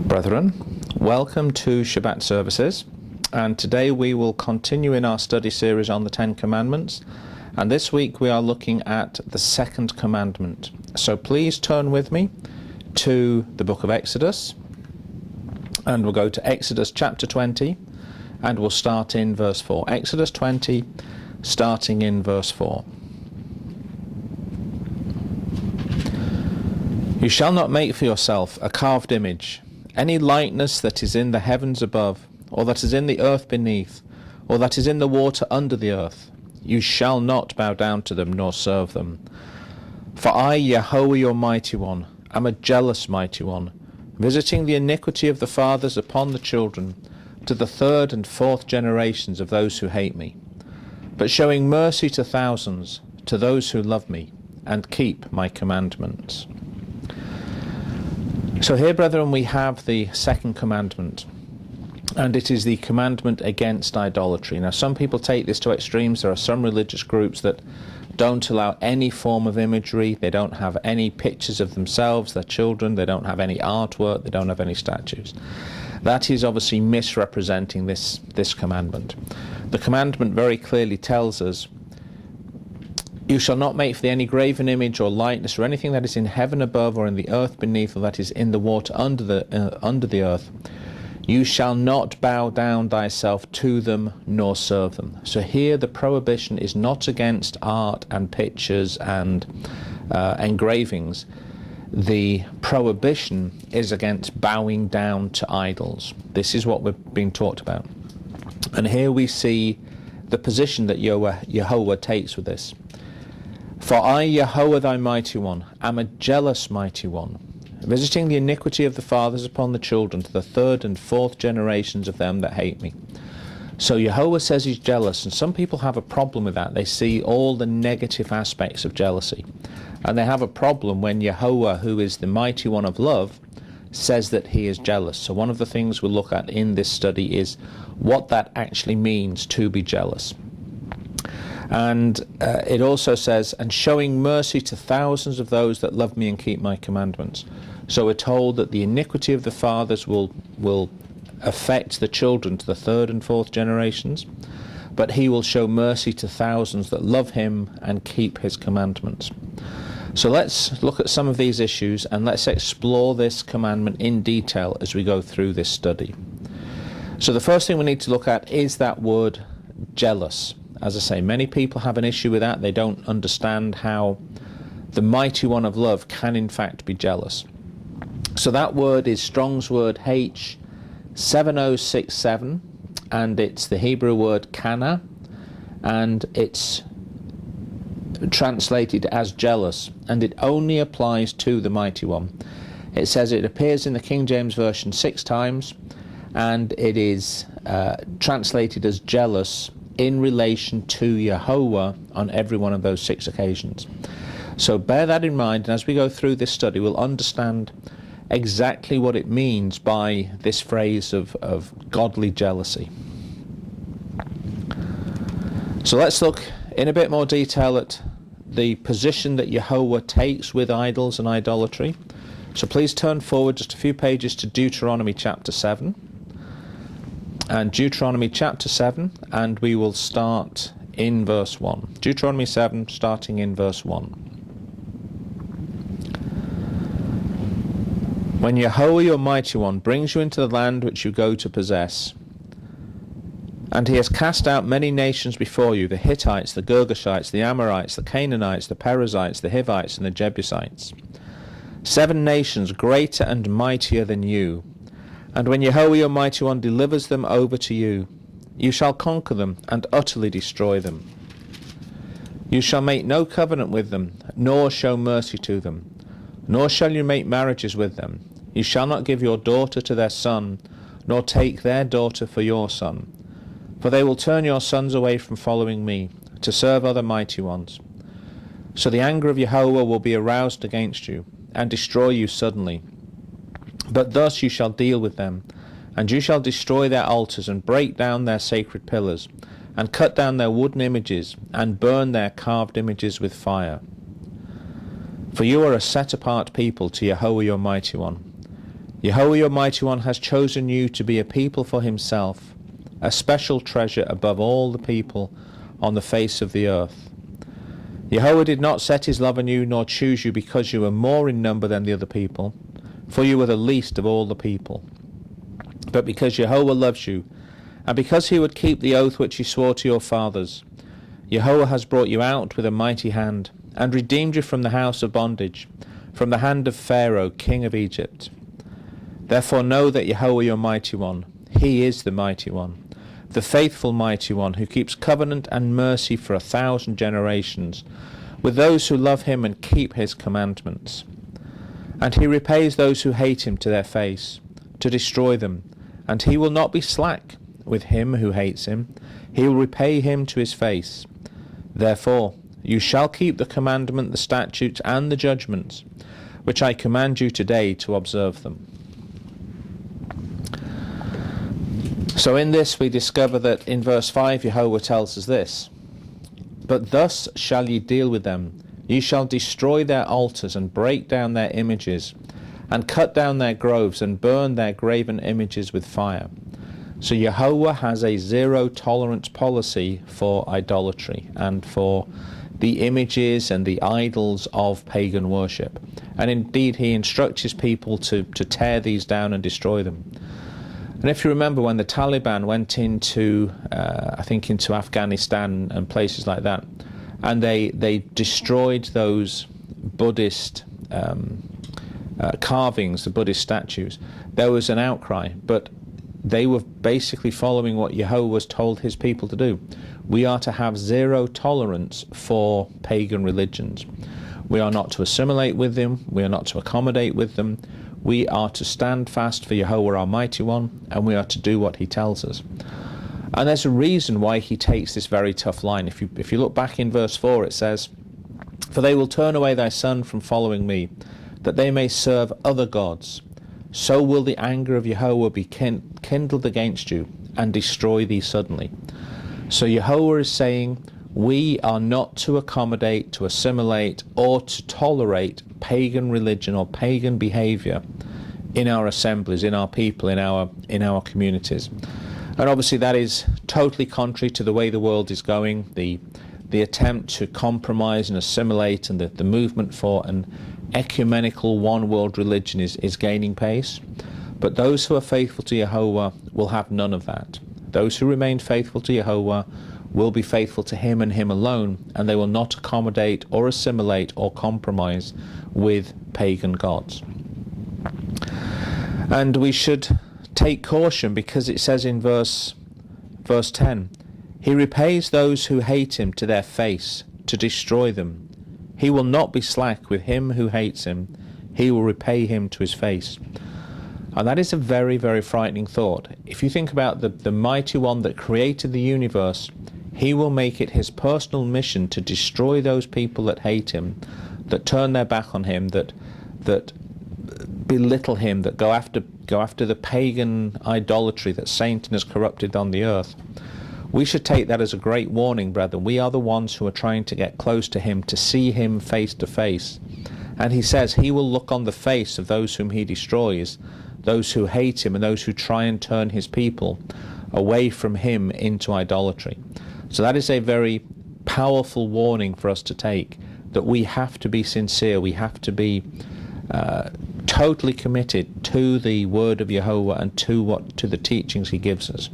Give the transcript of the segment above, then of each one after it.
Brethren, welcome to Shabbat services, and today we will continue in our study series on the Ten Commandments, and this week we are looking at the Second Commandment. So please turn with me to the book of Exodus, and we'll go to Exodus chapter 20, and we'll start in verse 4. Exodus 20, starting in verse 4. You shall not make for yourself a carved image, any likeness that is in the heavens above, or that is in the earth beneath, or that is in the water under the earth. You shall not bow down to them, nor serve them. For I, Yahweh your mighty one, am a jealous mighty one, visiting the iniquity of the fathers upon the children, to the third and fourth generations of those who hate me, but showing mercy to thousands, to those who love me, and keep my commandments. So here, brethren, we have the second commandment, and it is the commandment against idolatry. Now, some people take this to extremes. There are some religious groups that don't allow any form of imagery. They don't have any pictures of themselves, their children. They don't have any artwork. They don't have any statues. That is obviously misrepresenting this commandment. The commandment very clearly tells us, you shall not make for thee any graven image or likeness or anything that is in heaven above or in the earth beneath or that is in the water under the earth. You shall not bow down thyself to them nor serve them. So here the prohibition is not against art and pictures and engravings. The prohibition is against bowing down to idols. This is what we're being talked about. And here we see the position that Yahweh takes with this. For I, Yahweh thy mighty one, am a jealous mighty one, visiting the iniquity of the fathers upon the children, to the third and fourth generations of them that hate me. So Yahweh says he's jealous, and some people have a problem with that. They see all the negative aspects of jealousy, and they have a problem when Yahweh, who is the mighty one of love, says that he is jealous. So one of the things we'll look at in this study is what that actually means to be jealous. And it also says, and showing mercy to thousands of those that love me and keep my commandments. So we're told that the iniquity of the fathers will affect the children to the third and fourth generations, but he will show mercy to thousands that love him and keep his commandments. So let's look at some of these issues, and let's explore this commandment in detail as we go through this study. So the first thing we need to look at is that word jealous. As I say, many people have an issue with that. They don't understand how the mighty one of love can in fact be jealous. So that word is Strong's word H7067, and it's the Hebrew word kana, and it's translated as jealous, and it only applies to the mighty one. It says it appears in the King James Version 6 times, and it is translated as jealous in relation to Yahweh on every one of those 6 occasions. So bear that in mind, and as we go through this study we'll understand exactly what it means by this phrase of godly jealousy. So let's look in a bit more detail at the position that Yahweh takes with idols and idolatry. So please turn forward just a few pages to Deuteronomy chapter 7. And Deuteronomy chapter 7, and we will start in verse 1. Deuteronomy 7, starting in verse 1. When Yahweh your mighty one brings you into the land which you go to possess, and he has cast out many nations before you, the Hittites, the Girgashites, the Amorites, the Canaanites, the Perizzites, the Hivites, and the Jebusites, 7 nations greater and mightier than you. And when Yahweh your mighty one delivers them over to you, you shall conquer them and utterly destroy them. You shall make no covenant with them, nor show mercy to them, nor shall you make marriages with them. You shall not give your daughter to their son, nor take their daughter for your son. For they will turn your sons away from following me, to serve other mighty ones. So the anger of Yahweh will be aroused against you, and destroy you suddenly. But thus you shall deal with them, and you shall destroy their altars, and break down their sacred pillars, and cut down their wooden images, and burn their carved images with fire. For you are a set-apart people to Yahweh your mighty one. Yahweh your mighty one has chosen you to be a people for himself, a special treasure above all the people on the face of the earth. Yahweh did not set his love on you, nor choose you because you were more in number than the other people, for you were the least of all the people. But because Yahweh loves you, and because he would keep the oath which he swore to your fathers, Yahweh has brought you out with a mighty hand, and redeemed you from the house of bondage, from the hand of Pharaoh, king of Egypt. Therefore know that Yahweh your mighty one, he is the mighty one, the faithful mighty one, who keeps covenant and mercy for 1,000 generations, with those who love him and keep his commandments. And he repays those who hate him to their face, to destroy them, and he will not be slack with him who hates him. He will repay him to his face. Therefore you shall keep the commandment, the statutes, and the judgments, which I command you today to observe them. So in this we discover that in verse 5 Yahweh tells us this: But thus shall ye deal with them. Ye shall destroy their altars, and break down their images, and cut down their groves, and burn their graven images with fire. So Yahweh has a zero-tolerance policy for idolatry and for the images and the idols of pagan worship. And indeed he instructs his people to tear these down and destroy them. And if you remember, when the Taliban went into, I think into Afghanistan and places like that, and they destroyed those Buddhist carvings, the Buddhist statues, there was an outcry, but they were basically following what Yahweh was told his people to do. We are to have zero tolerance for pagan religions. We are not to assimilate with them, we are not to accommodate with them. We are to stand fast for Yahweh our mighty one, and we are to do what he tells us. And there's a reason why he takes this very tough line. If you look back in verse 4, it says, For they will turn away thy son from following me, that they may serve other gods. So will the anger of Yahweh be kindled against you, and destroy thee suddenly. So Yahweh is saying, we are not to accommodate, to assimilate, or to tolerate pagan religion or pagan behavior in our assemblies, in our people, in our communities. And obviously that is totally contrary to the way the world is going. The attempt to compromise and assimilate, and the movement for an ecumenical one world religion is gaining pace. But those who are faithful to Yahweh will have none of that. Those who remain faithful to Yahweh will be faithful to him and him alone, and they will not accommodate or assimilate or compromise with pagan gods. And we should take caution, because it says in verse 10, he repays those who hate him to their face, to destroy them. He will not be slack with him who hates him. He will repay him to his face. And that is a very, very frightening thought. If you think about the mighty one that created the universe, he will make it his personal mission to destroy those people that hate him, that turn their back on him, that belittle him, that go after the pagan idolatry that Satan has corrupted on the earth. We should take that as a great warning, brethren. We are the ones who are trying to get close to him, to see him face to face. And he says he will look on the face of those whom he destroys, those who hate him, and those who try and turn his people away from him into idolatry. So that is a very powerful warning for us to take, that we have to be sincere, we have to be totally committed to the word of Yahweh and to the teachings he gives us.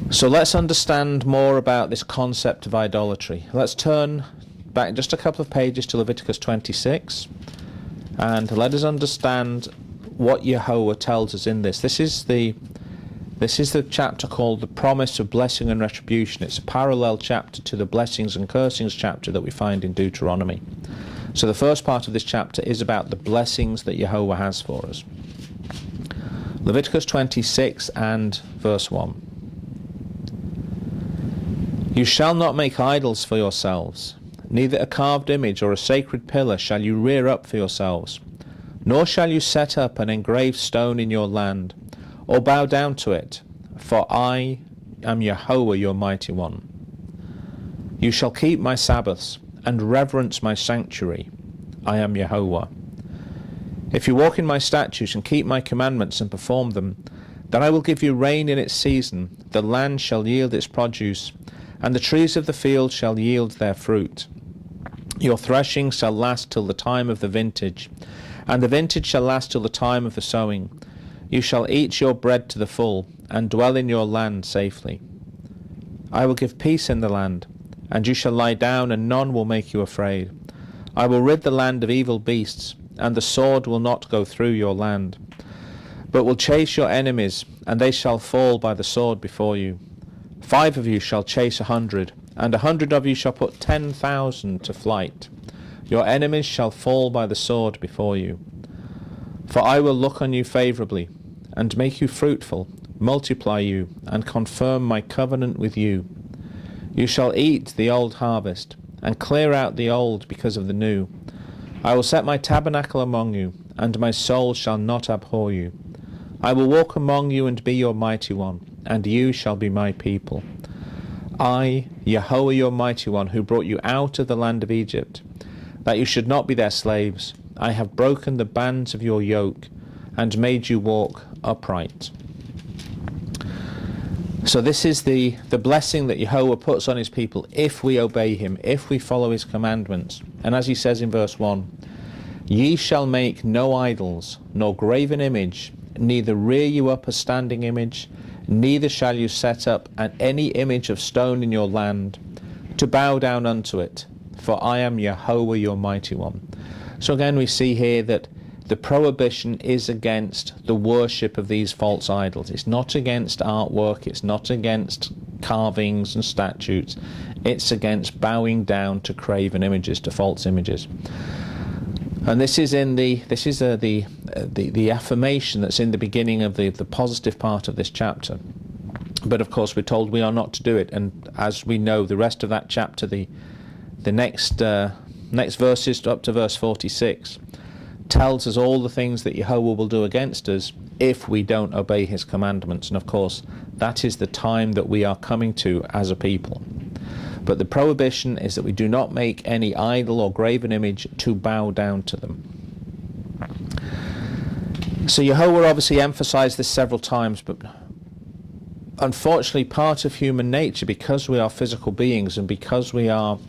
So let's understand more about this concept of idolatry. Let's turn back just a couple of pages to Leviticus 26, and let us understand what Yahweh tells us in this. This is the chapter called the Promise of Blessing and Retribution. It's a parallel chapter to the Blessings and Cursings chapter that we find in Deuteronomy. So the first part of this chapter is about the blessings that Yahweh has for us. Leviticus 26 and verse 1. You shall not make idols for yourselves, neither a carved image or a sacred pillar shall you rear up for yourselves, nor shall you set up an engraved stone in your land, or bow down to it, for I am Yahweh your mighty one. You shall keep my Sabbaths, and reverence my sanctuary. I am Yahweh. If you walk in my statutes and keep my commandments and perform them, then I will give you rain in its season, the land shall yield its produce, and the trees of the field shall yield their fruit. Your threshing shall last till the time of the vintage, and the vintage shall last till the time of the sowing. You shall eat your bread to the full, and dwell in your land safely. I will give peace in the land, and you shall lie down, and none will make you afraid. I will rid the land of evil beasts, and the sword will not go through your land, but will chase your enemies, and they shall fall by the sword before you. 5 of you shall chase 100, and 100 of you shall put 10,000 to flight. Your enemies shall fall by the sword before you. For I will look on you favourably, and make you fruitful, multiply you, and confirm my covenant with you. You shall eat the old harvest, and clear out the old because of the new. I will set my tabernacle among you, and my soul shall not abhor you. I will walk among you and be your mighty one, and you shall be my people. I, Yahweh your mighty one, who brought you out of the land of Egypt, that you should not be their slaves, I have broken the bands of your yoke, and made you walk upright. So this is the blessing that Yahweh puts on his people if we obey him, if we follow his commandments. And as he says in verse 1, ye shall make no idols, nor graven image, neither rear you up a standing image, neither shall you set up any image of stone in your land, to bow down unto it, for I am Yahweh your mighty one. So again we see here that the prohibition is against the worship of these false idols. It's not against artwork, it's not against carvings and statues, it's against bowing down to graven images, to false images. And this is the affirmation that's in the beginning of the positive part of this chapter. But of course we're told we are not to do it, and as we know, the rest of that chapter, the next verses up to verse 46, tells us all the things that Yahweh will do against us if we don't obey his commandments. And of course that is the time that we are coming to as a people. But the prohibition is that we do not make any idol or graven image to bow down to them. So Yahweh obviously emphasized this several times, but unfortunately part of human nature, because we are physical beings and because we are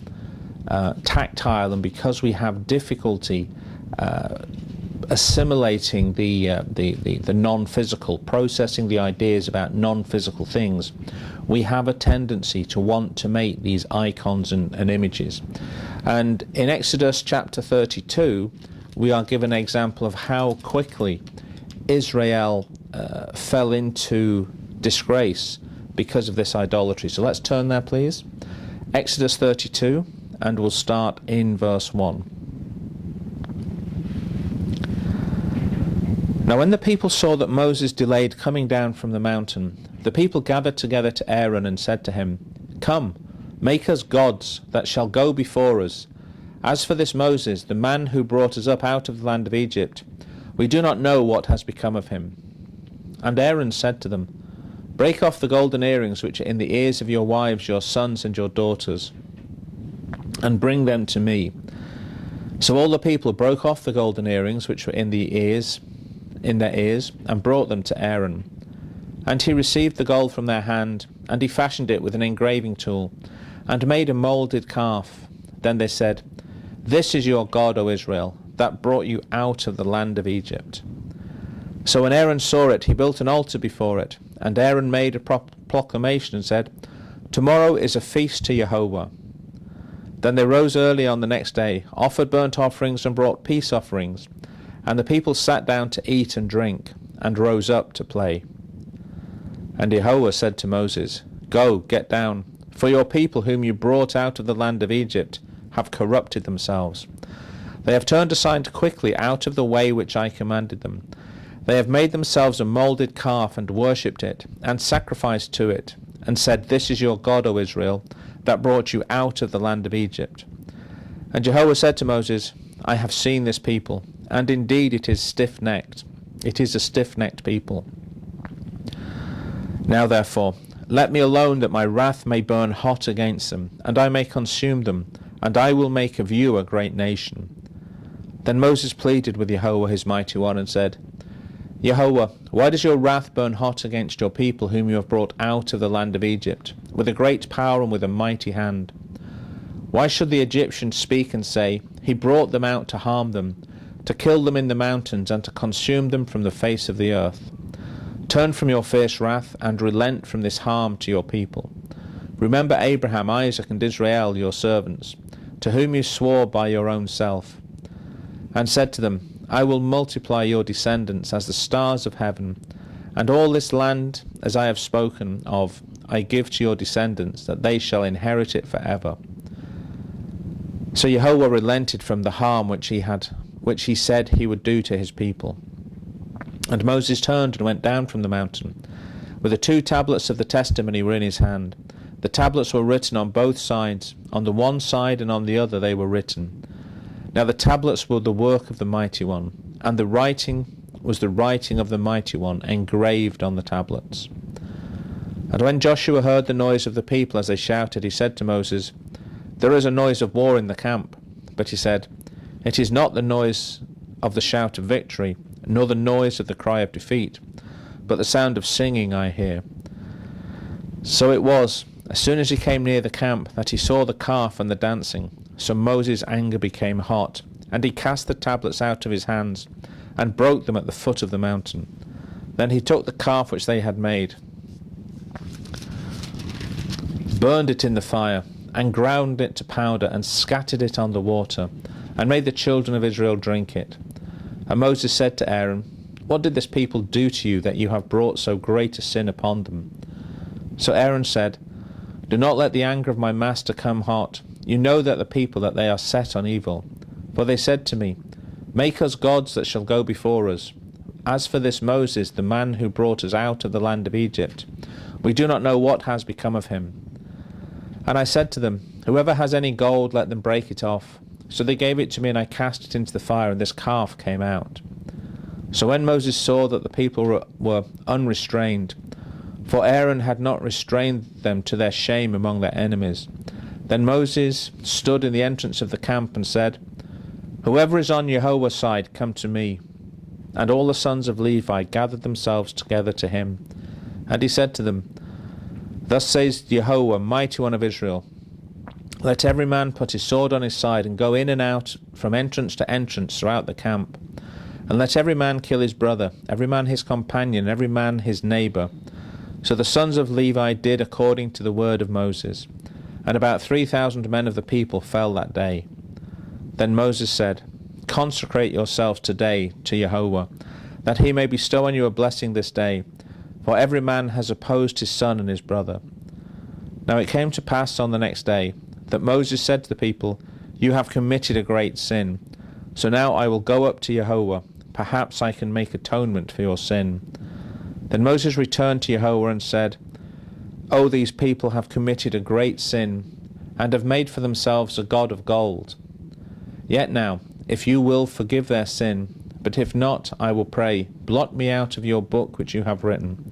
tactile and because we have difficulty assimilating the non-physical, processing the ideas about non-physical things, we have a tendency to want to make these icons and images. And in Exodus chapter 32 we are given an example of how quickly Israel fell into disgrace because of this idolatry. So let's turn there please. Exodus 32, and we'll start in verse 1. Now when the people saw that Moses delayed coming down from the mountain, the people gathered together to Aaron and said to him, Come, make us gods that shall go before us. As for this Moses, the man who brought us up out of the land of Egypt, we do not know what has become of him. And Aaron said to them, Break off the golden earrings which are in the ears of your wives, your sons and your daughters, and bring them to me. So all the people broke off the golden earrings which were in their ears, and brought them to Aaron. And he received the gold from their hand, and he fashioned it with an engraving tool, and made a moulded calf. Then they said, This is your God, O Israel, that brought you out of the land of Egypt. So when Aaron saw it, he built an altar before it, and Aaron made a proclamation and said, Tomorrow is a feast to Yahweh. Then they rose early on the next day, offered burnt offerings and brought peace offerings, and the people sat down to eat and drink, and rose up to play. And Yahweh said to Moses, Go, get down, for your people whom you brought out of the land of Egypt have corrupted themselves. They have turned aside quickly out of the way which I commanded them. They have made themselves a moulded calf and worshipped it, and sacrificed to it, and said, This is your God, O Israel, that brought you out of the land of Egypt. And Jehovah said to Moses, I have seen this people, and indeed it is stiff-necked. It is a stiff-necked people. Now therefore, let me alone, that my wrath may burn hot against them, and I may consume them, and I will make of you a great nation. Then Moses pleaded with Yahweh his mighty one and said, Yahweh, why does your wrath burn hot against your people whom you have brought out of the land of Egypt, with a great power and with a mighty hand? Why should the Egyptians speak and say, He brought them out to harm them, to kill them in the mountains, and to consume them from the face of the earth? Turn from your fierce wrath, and relent from this harm to your people. Remember Abraham, Isaac, and Israel, your servants, to whom you swore by your own self, and said to them, I will multiply your descendants as the stars of heaven, and all this land, as I have spoken of, I give to your descendants, that they shall inherit it forever. So Yahweh relented from the harm which he said he would do to his people. And Moses turned and went down from the mountain, with the 2 tablets of the testimony were in his hand. The tablets were written on both sides, on the one side and on the other they were written. Now the tablets were the work of the Mighty One, and the writing was the writing of the Mighty One, engraved on the tablets. And when Joshua heard the noise of the people as they shouted, he said to Moses, There is a noise of war in the camp. But he said, It is not the noise of the shout of victory, nor the noise of the cry of defeat, but the sound of singing I hear. So it was, as soon as he came near the camp, that he saw the calf and the dancing. So Moses' anger became hot, and he cast the tablets out of his hands, and broke them at the foot of the mountain. Then he took the calf which they had made, burned it in the fire, and ground it to powder, and scattered it on the water, and made the children of Israel drink it. And Moses said to Aaron, What did this people do to you, that you have brought so great a sin upon them? So Aaron said, Do not let the anger of my master come hot. You know that the people, that they are set on evil. For they said to me, Make us gods that shall go before us. As for this Moses, the man who brought us out of the land of Egypt, we do not know what has become of him. And I said to them, Whoever has any gold, let them break it off. So they gave it to me, and I cast it into the fire, and this calf came out. So when Moses saw that the people were unrestrained, for Aaron had not restrained them to their shame among their enemies, then Moses stood in the entrance of the camp and said, Whoever is on Yahweh's side, come to me. And all the sons of Levi gathered themselves together to him. And he said to them, Thus says Yahweh, Mighty One of Israel, Let every man put his sword on his side, and go in and out from entrance to entrance throughout the camp. And let every man kill his brother, every man his companion, every man his neighbour. So the sons of Levi did according to the word of Moses. And about 3,000 men of the people fell that day. Then Moses said, Consecrate yourselves today to Yahweh, that he may bestow on you a blessing this day, for every man has opposed his son and his brother. Now it came to pass on the next day, that Moses said to the people, You have committed a great sin. So now I will go up to Yahweh. Perhaps I can make atonement for your sin. Then Moses returned to Yahweh and said, Oh, these people have committed a great sin, and have made for themselves a god of gold. Yet now, if you will, forgive their sin, but if not, I will pray, blot me out of your book which you have written.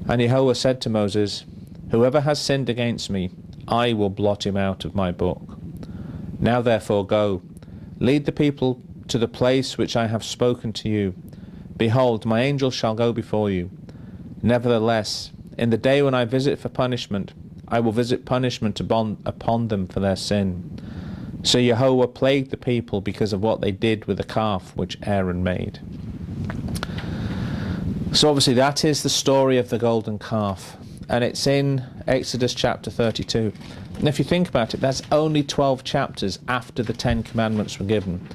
And Yahweh said to Moses, Whoever has sinned against me, I will blot him out of my book. Now therefore go, lead the people to the place which I have spoken to you. Behold, my angel shall go before you. Nevertheless, in the day when I visit for punishment, I will visit punishment upon them for their sin. So Yahweh plagued the people because of what they did with the calf which Aaron made. So obviously that is the story of the golden calf, and it's in Exodus chapter 32. And if you think about it, that's only 12 chapters after the 10 Commandments were given.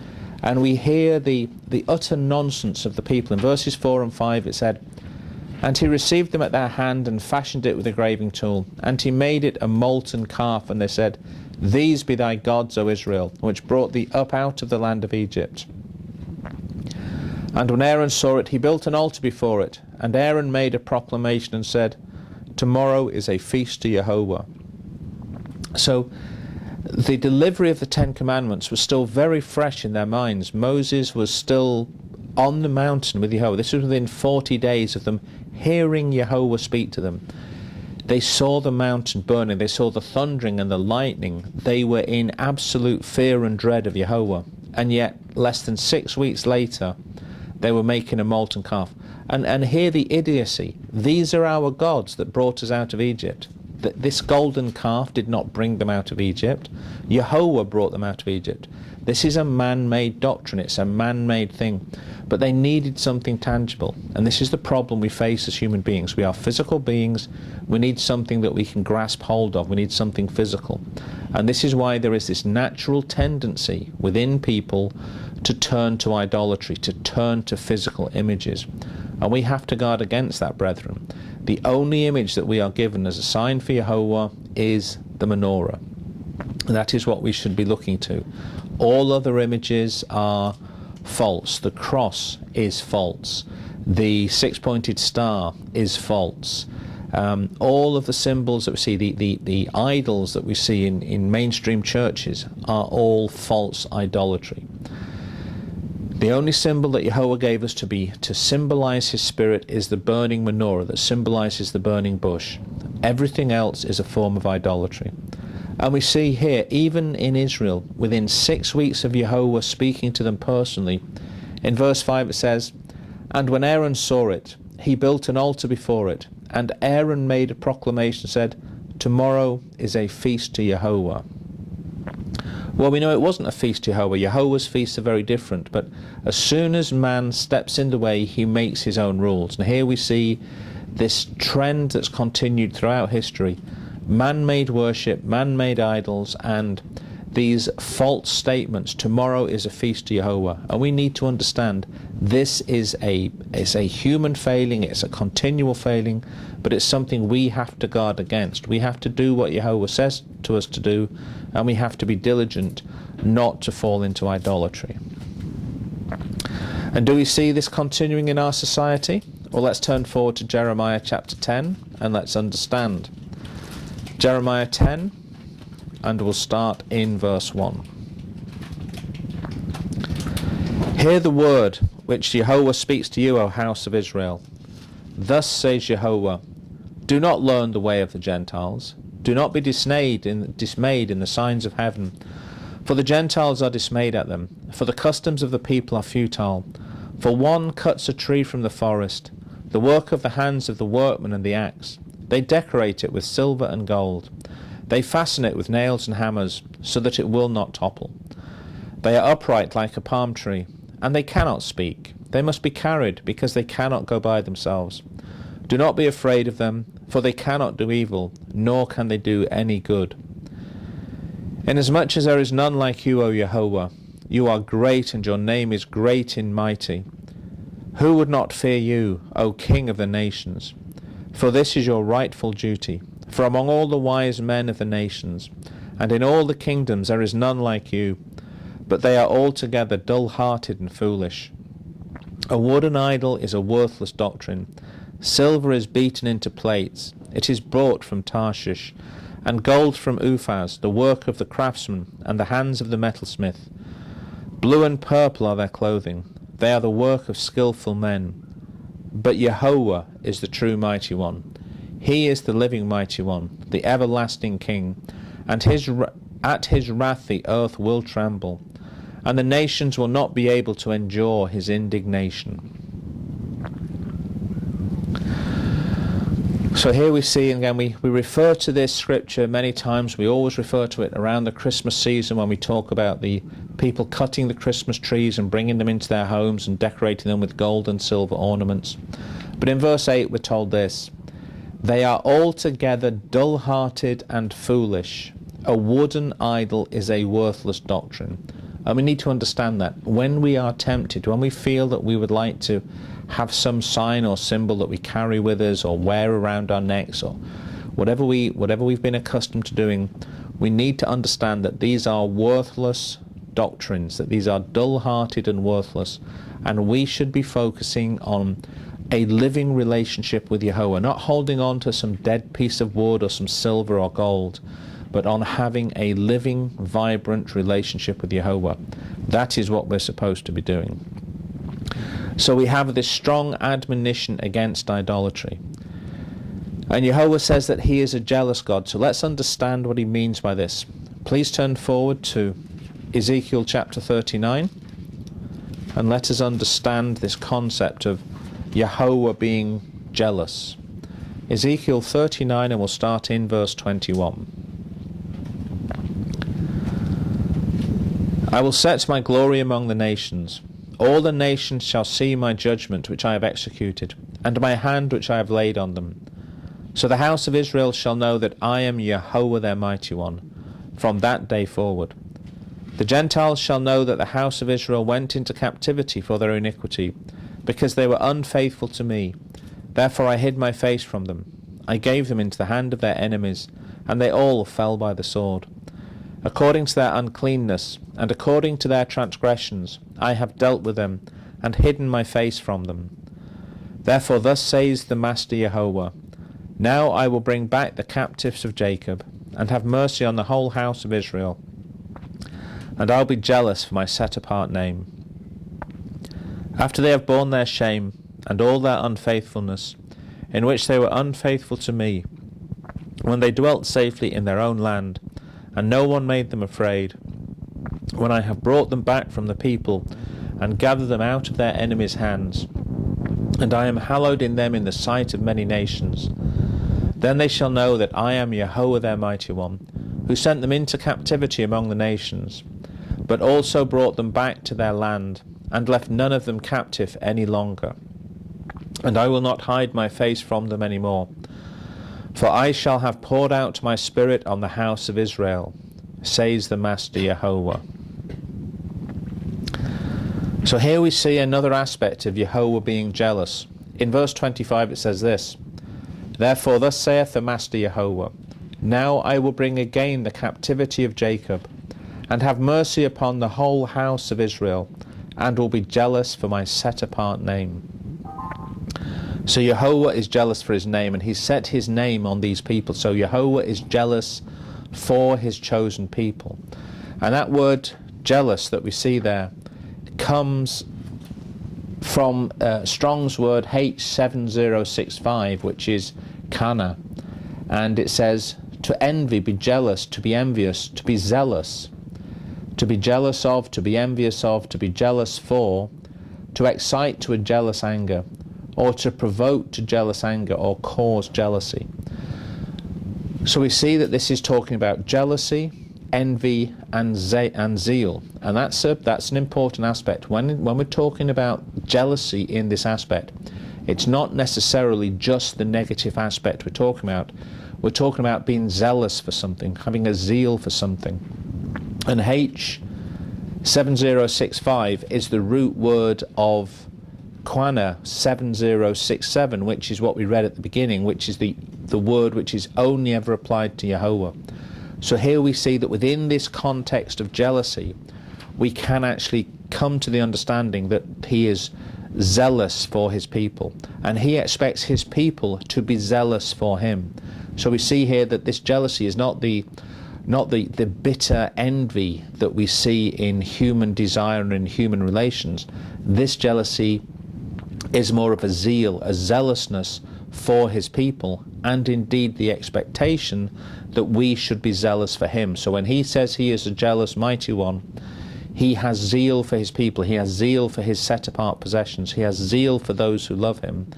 And we hear the utter nonsense of the people. In verses 4 and 5 it said, And he received them at their hand, and fashioned it with a graving tool. And he made it a molten calf, and they said, These be thy gods, O Israel, which brought thee up out of the land of Egypt. And when Aaron saw it, he built an altar before it. And Aaron made a proclamation and said, Tomorrow is a feast to Yahweh. So the delivery of the 10 Commandments was still very fresh in their minds. Moses was still on the mountain with Yahweh. This was within 40 days of them hearing Yahweh speak to them. They saw the mountain burning. They saw the thundering and the lightning. They were in absolute fear and dread of Yahweh. and yet less than 6 weeks later they were making a molten calf. And hear the idiocy. These are our gods that brought us out of Egypt. This golden calf did not bring them out of Egypt. Jehovah brought them out of Egypt. This is a man-made doctrine. It's a man-made thing. But they needed something tangible. And this is the problem we face as human beings. We are physical beings. We need something that we can grasp hold of. We need something physical. And this is why there is this natural tendency within people to turn to idolatry, to turn to physical images. And we have to guard against that, brethren. The only image that we are given as a sign for Jehovah is the menorah. That is what we should be looking to. All other images are false. The cross is false. The six-pointed star is false. All of the symbols that we see, the idols that we see in mainstream churches are all false idolatry. The only symbol that Jehovah gave us to symbolize his spirit is the burning menorah that symbolizes the burning bush. Everything else is a form of idolatry. And we see here, even in Israel, within 6 weeks of Jehovah speaking to them personally, in verse 5 it says, "And when Aaron saw it, he built an altar before it, and Aaron made a proclamation, said, 'Tomorrow is a feast to Jehovah.'" Well, we know it wasn't a feast to Jehovah. Jehovah's feasts are very different. But as soon as man steps in the way, he makes his own rules. And here we see this trend that's continued throughout history. Man-made worship, man-made idols, and these false statements, tomorrow is a feast to Jehovah. And we need to understand this is a human failing, it's a continual failing, but it's something we have to guard against. We have to do what Jehovah says to us to do, and we have to be diligent not to fall into idolatry. And do we see this continuing in our society? Well, let's turn forward to Jeremiah chapter 10 and let's understand. Jeremiah 10, and we'll start in verse 1. "Hear the word which Jehovah speaks to you, O house of Israel. Thus says Jehovah, do not learn the way of the Gentiles. Do not be dismayed in the signs of heaven. For the Gentiles are dismayed at them. For the customs of the people are futile. For one cuts a tree from the forest, the work of the hands of the workman and the axe. They decorate it with silver and gold. They fasten it with nails and hammers, so that it will not topple. They are upright like a palm tree, and they cannot speak. They must be carried, because they cannot go by themselves. Do not be afraid of them, for they cannot do evil, nor can they do any good. Inasmuch as there is none like you, O Jehovah, you are great, and your name is great and mighty. Who would not fear you, O King of the nations? For this is your rightful duty. For among all the wise men of the nations, and in all the kingdoms there is none like you, but they are altogether dull-hearted and foolish. A wooden idol is a worthless doctrine. Silver is beaten into plates. It is brought from Tarshish, and gold from Uphaz, the work of the craftsman, and the hands of the metalsmith. Blue and purple are their clothing. They are the work of skillful men. But Jehovah is the true mighty one. He is the living mighty one, the everlasting King, and at his wrath the earth will tremble, and the nations will not be able to endure his indignation. So here we see, again, we refer to this scripture many times. We always refer to it around the Christmas season when we talk about the people cutting the Christmas trees and bringing them into their homes and decorating them with gold and silver ornaments. But in verse 8 we're told this, they are altogether dull-hearted and foolish. A wooden idol is a worthless doctrine. And we need to understand that when we are tempted, when we feel that we would like to have some sign or symbol that we carry with us or wear around our necks or whatever we've been accustomed to doing, we need to understand that these are worthless doctrines, that these are dull-hearted and worthless, and we should be focusing on a living relationship with Jehovah, not holding on to some dead piece of wood or some silver or gold, but on having a living, vibrant relationship with Jehovah. That is what we're supposed to be doing. So we have this strong admonition against idolatry. And Jehovah says that he is a jealous God. So let's understand what he means by this. Please turn forward to Ezekiel chapter 39, and let us understand this concept of Yahweh being jealous. Ezekiel 39, and we'll start in verse 21. I will set my glory among the nations. All the nations shall see my judgment which I have executed, and my hand which I have laid on them. So the house of Israel shall know that I am Yahweh their mighty one, from that day forward. The Gentiles shall know that the house of Israel went into captivity for their iniquity, because they were unfaithful to me. Therefore I hid my face from them. I gave them into the hand of their enemies, and they all fell by the sword. According to their uncleanness, and according to their transgressions, I have dealt with them, and hidden my face from them. Therefore thus says the Master Yahweh, now I will bring back the captives of Jacob, and have mercy on the whole house of Israel. And I'll be jealous for my set-apart name. After they have borne their shame, and all their unfaithfulness, in which they were unfaithful to me, when they dwelt safely in their own land, and no one made them afraid, when I have brought them back from the people, and gathered them out of their enemies' hands, and I am hallowed in them in the sight of many nations, then they shall know that I am Yahweh their mighty one, who sent them into captivity among the nations, but also brought them back to their land, and left none of them captive any longer. And I will not hide my face from them any more, for I shall have poured out my spirit on the house of Israel, says the Master Yahweh. So here we see another aspect of Yahweh being jealous. In verse 25 it says this, Therefore thus saith the Master Yahweh, Now I will bring again the captivity of Jacob, and have mercy upon the whole house of Israel, and will be jealous for my set-apart name. So Yahweh is jealous for his name, and he's set his name on these people. So Yahweh is jealous for his chosen people. And that word jealous that we see there comes from Strong's word H7065, which is kana. And it says, to envy, be jealous, to be envious, to be zealous. To be jealous of, to be envious of, to be jealous for, to excite to a jealous anger, or to provoke to jealous anger, or cause jealousy. So we see that this is talking about jealousy, envy, and zeal, and that's an important aspect. When we're talking about jealousy in this aspect, it's not necessarily just the negative aspect we're talking about. We're talking about being zealous for something, having a zeal for something. And H7065 is the root word of Quana 7067, which is what we read at the beginning, which is the word which is only ever applied to Yahweh. So here we see that within this context of jealousy, we can actually come to the understanding that he is zealous for his people, and he expects his people to be zealous for him. So we see here that this jealousy is not the bitter envy that we see in human desire and in human relations. This jealousy is more of a zeal, a zealousness for his people, and indeed the expectation that we should be zealous for him. So when he says he is a jealous mighty one, he has zeal for his people, he has zeal for his set-apart possessions, he has zeal for those who love him,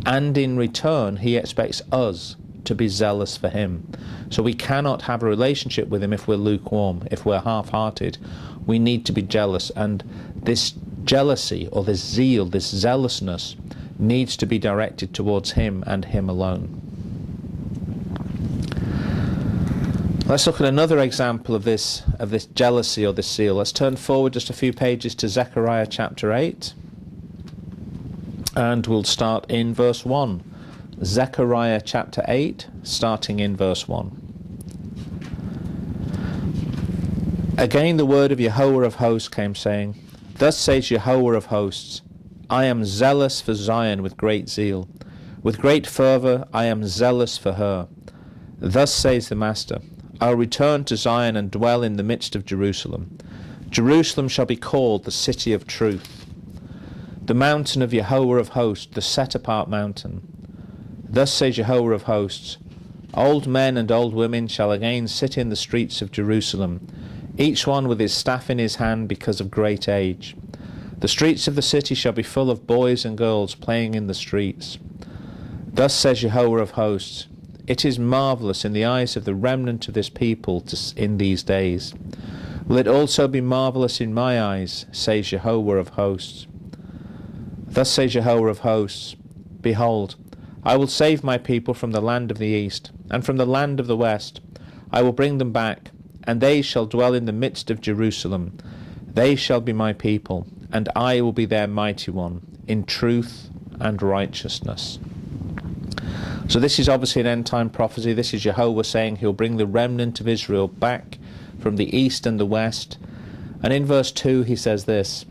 and in return he expects us to be zealous for him. So we cannot have a relationship with him if we're lukewarm, if we're half-hearted. We need to be jealous, and this jealousy or this zeal, this zealousness needs to be directed towards him and him alone. Let's look at another example of this jealousy or this zeal. Let's turn forward just a few pages to Zechariah chapter 8, and we'll start in verse 1. Zechariah chapter 8, starting in verse 1. Again the word of Yahweh of hosts came, saying, Thus says Yahweh of hosts, I am zealous for Zion with great zeal. With great fervour I am zealous for her. Thus says the Master, I will return to Zion and dwell in the midst of Jerusalem. Jerusalem shall be called the city of truth, the mountain of Yahweh of hosts, the set-apart mountain. Thus says Yahweh of hosts, Old men and old women shall again sit in the streets of Jerusalem, each one with his staff in his hand because of great age. The streets of the city shall be full of boys and girls playing in the streets. Thus says Jehovah of hosts, it is marvellous in the eyes of the remnant of this people in these days. Will it also be marvellous in my eyes, says Jehovah of hosts. Thus says Jehovah of hosts, behold, I will save my people from the land of the east, and from the land of the west. I will bring them back, and they shall dwell in the midst of Jerusalem. They shall be my people, and I will be their mighty one, in truth and righteousness. So this is obviously an end-time prophecy. This is Jehovah saying he'll bring the remnant of Israel back from the east and the west. And in verse 2 he says this,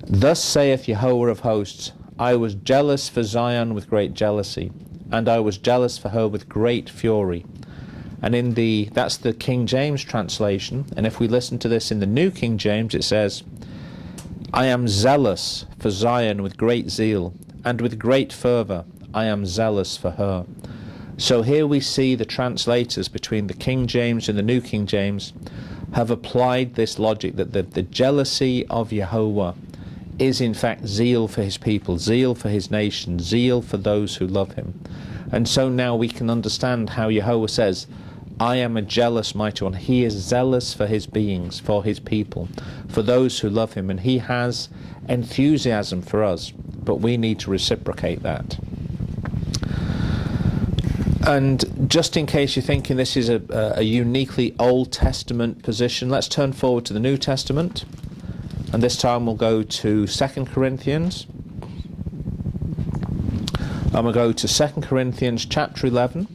Thus saith Jehovah of hosts, I was jealous for Zion with great jealousy, and I was jealous for her with great fury. And that's the King James translation. And if we listen to this in the New King James, it says, I am zealous for Zion with great zeal, and with great fervour I am zealous for her. So here we see the translators between the King James and the New King James have applied this logic that the jealousy of Jehovah is in fact zeal for his people, zeal for his nation, zeal for those who love him. And so now we can understand how Jehovah says, I am a jealous mighty one. He is zealous for his beings, for his people, for those who love him, and he has enthusiasm for us, but we need to reciprocate that. And just in case you're thinking this is a uniquely Old Testament position, let's turn forward to the New Testament, and this time we'll go to 2 Corinthians. And we'll go to 2 Corinthians chapter 11,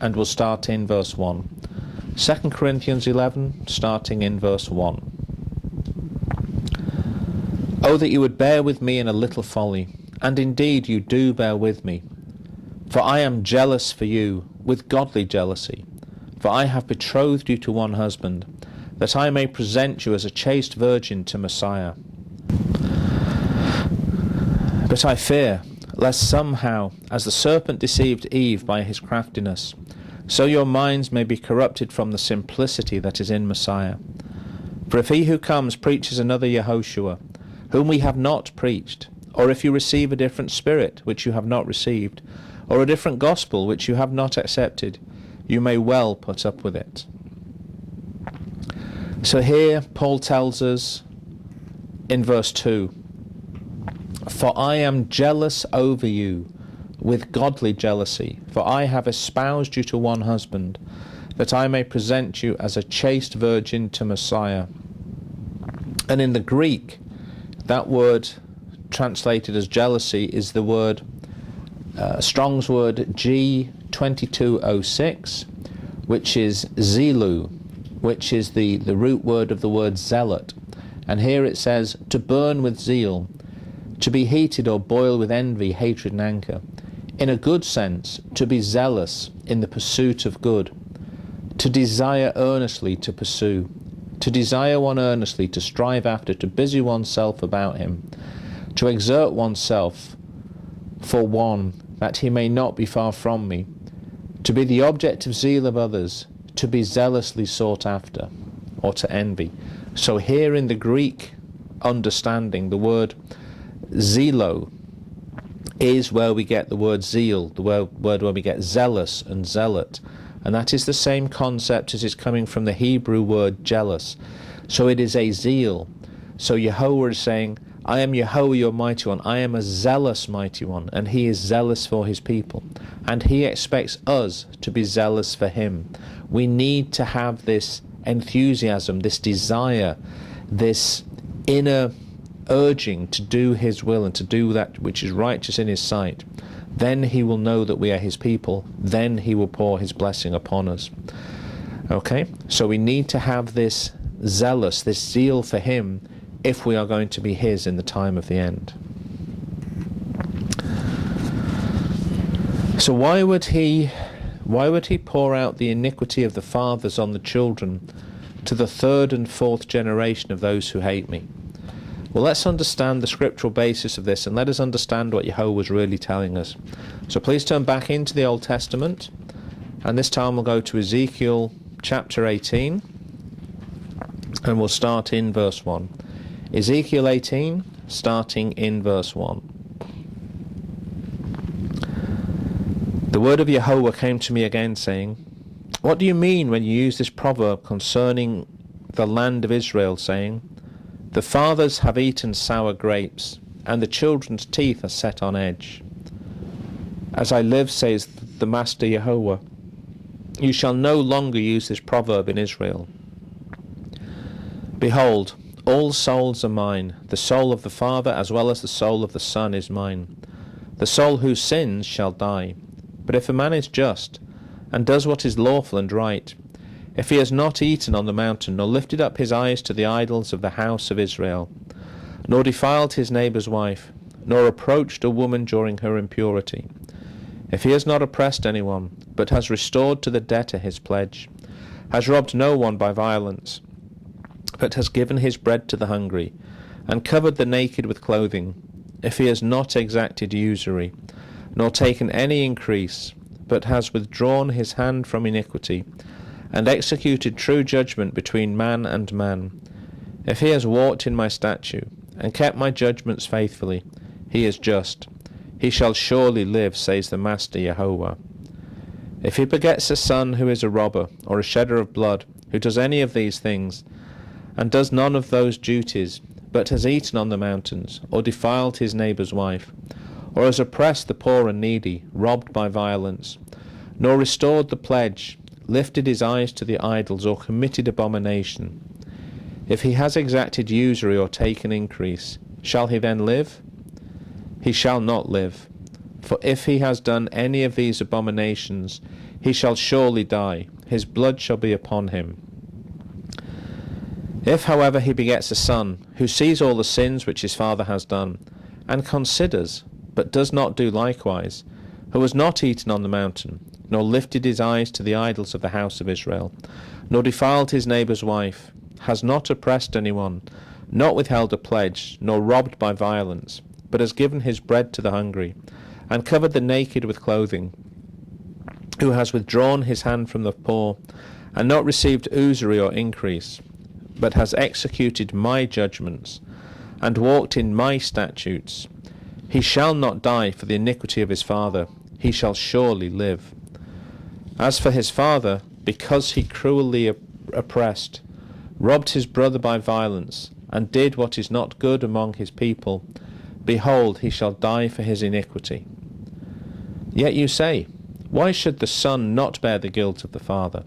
and we'll start in verse 1. 2 Corinthians 11, starting in verse 1. Oh, that you would bear with me in a little folly, and indeed you do bear with me. For I am jealous for you with godly jealousy. For I have betrothed you to one husband, that I may present you as a chaste virgin to Messiah. But I fear, lest somehow, as the serpent deceived Eve by his craftiness, so your minds may be corrupted from the simplicity that is in Messiah. For if he who comes preaches another Yehoshua, whom we have not preached, or if you receive a different spirit which you have not received, or a different gospel which you have not accepted, you may well put up with it. So here Paul tells us in verse 2, For I am jealous over you with godly jealousy, for I have espoused you to one husband, that I may present you as a chaste virgin to Messiah. And in the Greek, that word translated as jealousy is the word, Strong's word G2206, which is zelu, which is the root word of the word zealot. And here it says, to burn with zeal, to be heated or boil with envy, hatred and anger. In a good sense, to be zealous in the pursuit of good, to desire earnestly to pursue, to desire one earnestly, to strive after, to busy oneself about him, to exert oneself for one, that he may not be far from me, to be the object of zeal of others, to be zealously sought after, or to envy. So here in the Greek understanding, the word zelo is where we get the word zeal, the word where we get zealous and zealot. And that is the same concept as is coming from the Hebrew word jealous. So it is a zeal. So Yehovah is saying, I am Yehovah your mighty one. I am a zealous mighty one. And he is zealous for his people. And he expects us to be zealous for him. We need to have this enthusiasm, this desire, this inner urging to do his will and to do that which is righteous in his sight. Then he will know that we are his people. Then he will pour his blessing upon us. Okay? So we need to have this zealous, this zeal for him, if we are going to be his in the time of the end. So why would he pour out the iniquity of the fathers on the children to the third and fourth generation of those who hate me? Well, let's understand the scriptural basis of this, and let us understand what Yehovah was really telling us. So please turn back into the Old Testament, and this time we'll go to Ezekiel chapter 18. And we'll start in verse 1. Ezekiel 18, starting in verse 1. The word of Yahweh came to me again, saying, What do you mean when you use this proverb concerning the land of Israel, saying, The fathers have eaten sour grapes, and the children's teeth are set on edge? As I live, says the Master Yahweh, you shall no longer use this proverb in Israel. Behold, all souls are mine, the soul of the Father as well as the soul of the Son is mine. The soul who sins shall die. But if a man is just, and does what is lawful and right, if he has not eaten on the mountain, nor lifted up his eyes to the idols of the house of Israel, nor defiled his neighbour's wife, nor approached a woman during her impurity, if he has not oppressed anyone, but has restored to the debtor his pledge, has robbed no one by violence, but has given his bread to the hungry, and covered the naked with clothing, if he has not exacted usury, nor taken any increase, but has withdrawn his hand from iniquity, and executed true judgment between man and man, if he has walked in my statute, and kept my judgments faithfully, he is just. He shall surely live, says the Master Yahweh. If he begets a son who is a robber, or a shedder of blood, who does any of these things, and does none of those duties, but has eaten on the mountains, or defiled his neighbour's wife, or has oppressed the poor and needy, robbed by violence, nor restored the pledge, lifted his eyes to the idols, or committed abomination, if he has exacted usury or taken increase, shall he then live? He shall not live. For if he has done any of these abominations, he shall surely die, his blood shall be upon him. If, however, he begets a son, who sees all the sins which his father has done, and considers, but does not do likewise, who has not eaten on the mountain, nor lifted his eyes to the idols of the house of Israel, nor defiled his neighbour's wife, has not oppressed anyone, not withheld a pledge, nor robbed by violence, but has given his bread to the hungry, and covered the naked with clothing, who has withdrawn his hand from the poor, and not received usury or increase, but has executed my judgments, and walked in my statutes, he shall not die for the iniquity of his father, he shall surely live. As for his father, because he cruelly oppressed, robbed his brother by violence, and did what is not good among his people, behold, he shall die for his iniquity. Yet you say, Why should the son not bear the guilt of the father?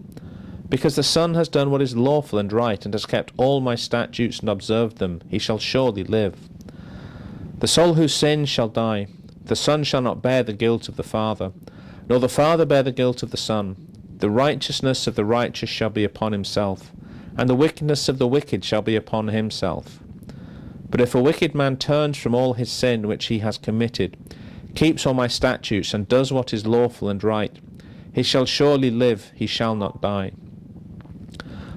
Because the son has done what is lawful and right, and has kept all my statutes and observed them, he shall surely live. The soul who sins shall die. The son shall not bear the guilt of the father, nor the father bear the guilt of the son. The righteousness of the righteous shall be upon himself, and the wickedness of the wicked shall be upon himself. But if a wicked man turns from all his sin which he has committed, keeps all my statutes, and does what is lawful and right, he shall surely live, he shall not die.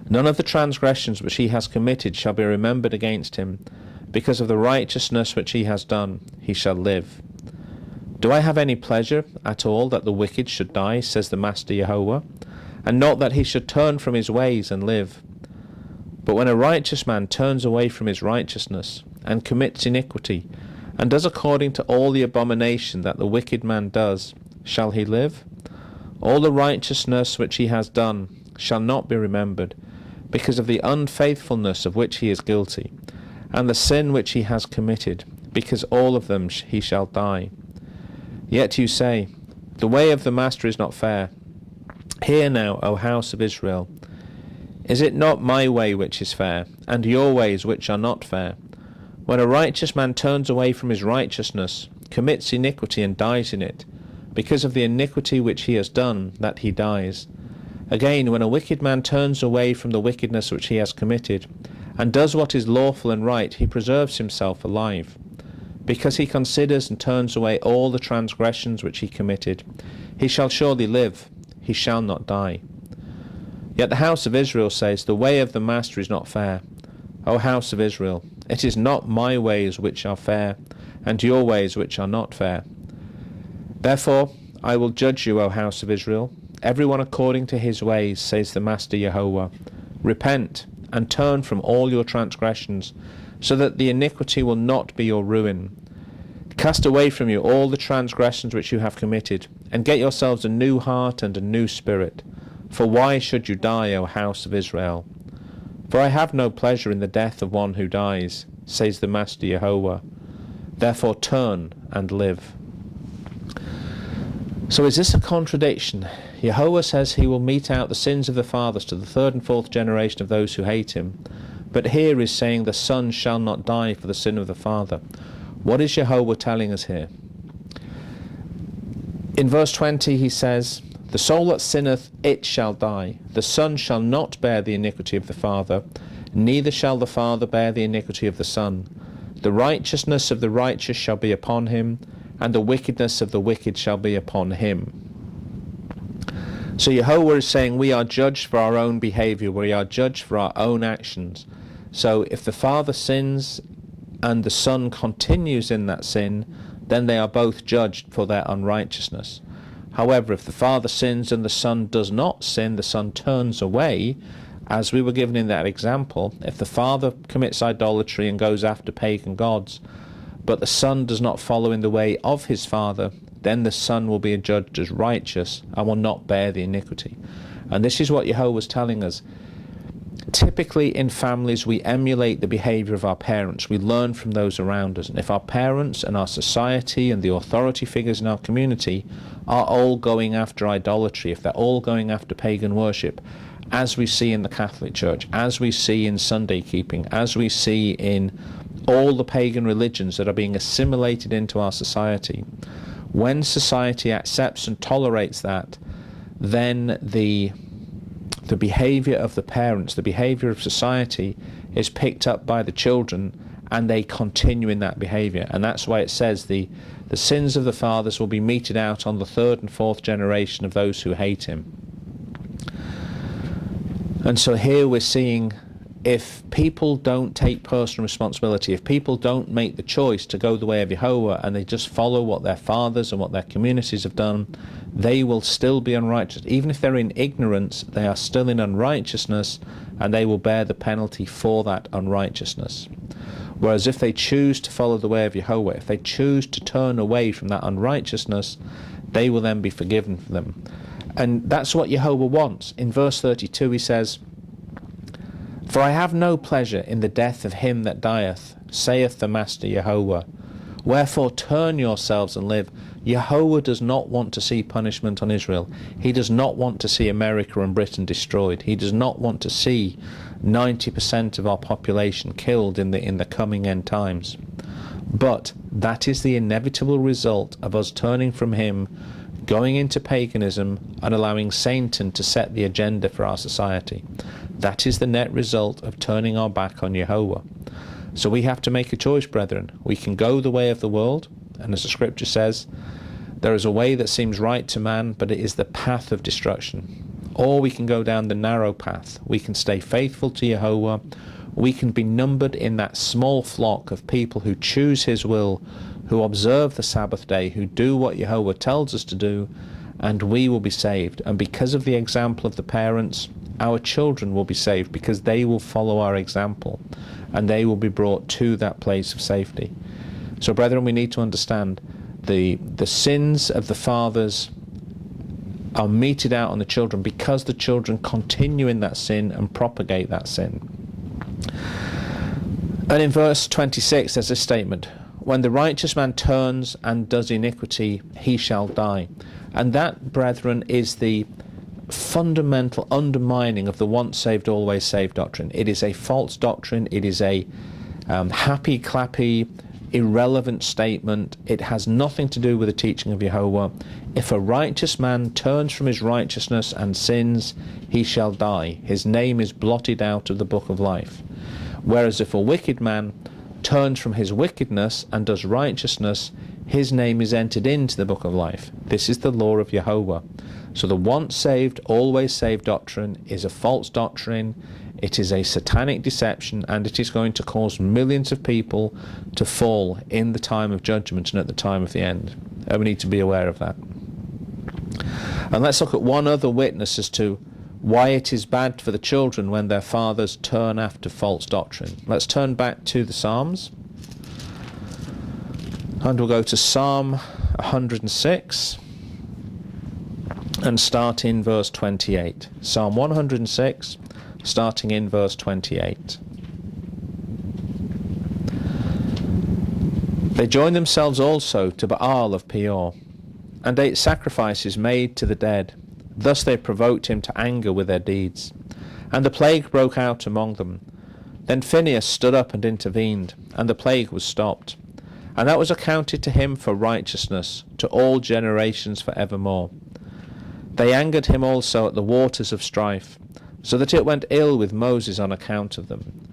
None of the transgressions which he has committed shall be remembered against him. Because of the righteousness which he has done, he shall live. Do I have any pleasure at all that the wicked should die, says the Master Yahweh, and not that he should turn from his ways and live? But when a righteous man turns away from his righteousness, and commits iniquity, and does according to all the abomination that the wicked man does, shall he live? All the righteousness which he has done shall not be remembered, because of the unfaithfulness of which he is guilty, and the sin which he has committed, because all of them he shall die. Yet you say, The way of the master is not fair. Hear now, O house of Israel. Is it not my way which is fair, and your ways which are not fair? When a righteous man turns away from his righteousness, commits iniquity and dies in it, because of the iniquity which he has done, that he dies. Again, when a wicked man turns away from the wickedness which he has committed, and does what is lawful and right, he preserves himself alive. Because he considers and turns away all the transgressions which he committed, he shall surely live, he shall not die. Yet the house of Israel says, The way of the master is not fair. O house of Israel, it is not my ways which are fair, and your ways which are not fair. Therefore I will judge you, O house of Israel, every one according to his ways, says the Master Yahweh. Repent, and turn from all your transgressions, so that the iniquity will not be your ruin. Cast away from you all the transgressions which you have committed, and get yourselves a new heart and a new spirit. For why should you die, O house of Israel? For I have no pleasure in the death of one who dies, says the Master Jehovah. Therefore turn and live. So is this a contradiction? Jehovah says he will mete out the sins of the fathers to the third and fourth generation of those who hate him. But here is saying the son shall not die for the sin of the father. What is Jehovah telling us here? In verse 20 he says, the soul that sinneth, it shall die. The son shall not bear the iniquity of the father, neither shall the father bear the iniquity of the son. The righteousness of the righteous shall be upon him, and the wickedness of the wicked shall be upon him. So Jehovah is saying we are judged for our own behavior, we are judged for our own actions. So if the father sins and the son continues in that sin, then they are both judged for their unrighteousness. However, if the father sins and the son does not sin, the son turns away, as we were given in that example. If the father commits idolatry and goes after pagan gods, but the son does not follow in the way of his father, then the son will be adjudged as righteous and will not bear the iniquity. And this is what Jehovah was telling us. Typically in families we emulate the behavior of our parents. We learn from those around us. And if our parents and our society and the authority figures in our community are all going after idolatry, if they're all going after pagan worship, as we see in the Catholic Church, as we see in Sunday keeping, as we see in all the pagan religions that are being assimilated into our society, when society accepts and tolerates that, then the behavior of the parents, the behavior of society is picked up by the children, and they continue in that behavior. And that's why it says the sins of the fathers will be meted out on the third and fourth generation of those who hate him. And so here we're seeing, if people don't take personal responsibility, if people don't make the choice to go the way of Jehovah and they just follow what their fathers and what their communities have done, they will still be unrighteous. Even if they're in ignorance, they are still in unrighteousness, and they will bear the penalty for that unrighteousness. Whereas if they choose to follow the way of Jehovah, if they choose to turn away from that unrighteousness, they will then be forgiven for them. And that's what Jehovah wants. In verse 32 he says, for I have no pleasure in the death of him that dieth, saith the Master Jehovah. Wherefore turn yourselves and live. Jehovah does not want to see punishment on Israel. He does not want to see America and Britain destroyed. He does not want to see 90% of our population killed in the coming end times. But that is the inevitable result of us turning from him, going into paganism, and allowing Satan to set the agenda for our society. That is the net result of turning our back on Jehovah. So we have to make a choice, brethren. We can go the way of the world, and as the scripture says, there is a way that seems right to man, but it is the path of destruction. Or we can go down the narrow path. We can stay faithful to Jehovah. We can be numbered in that small flock of people who choose his will, who observe the Sabbath day, who do what Jehovah tells us to do, and we will be saved. And because of the example of the parents, our children will be saved, because they will follow our example, and they will be brought to that place of safety. So, brethren, we need to understand the sins of the fathers are meted out on the children because the children continue in that sin and propagate that sin. And in verse 26 there's this statement, when the righteous man turns and does iniquity, he shall die. And that, brethren, is the fundamental undermining of the once saved, always saved doctrine. It is a false doctrine. It is a happy, clappy, irrelevant statement. It has nothing to do with the teaching of Jehovah. If a righteous man turns from his righteousness and sins, he shall die. His name is blotted out of the book of life. Whereas if a wicked man turns from his wickedness and does righteousness, his name is entered into the book of life. This is the law of Jehovah. So the once saved, always saved doctrine is a false doctrine. It is a satanic deception, and it is going to cause millions of people to fall in the time of judgment and at the time of the end. And we need to be aware of that. And let's look at one other witness as to why it is bad for the children when their fathers turn after false doctrine. Let's turn back to the Psalms, and we'll go to Psalm 106 and start in verse 28. Psalm 106, starting in verse 28. They joined themselves also to Baal of Peor, and ate sacrifices made to the dead. Thus they provoked him to anger with their deeds. And the plague broke out among them. Then Phinehas stood up and intervened, and the plague was stopped. And that was accounted to him for righteousness, to all generations for evermore. They angered him also at the waters of strife, so that it went ill with Moses on account of them,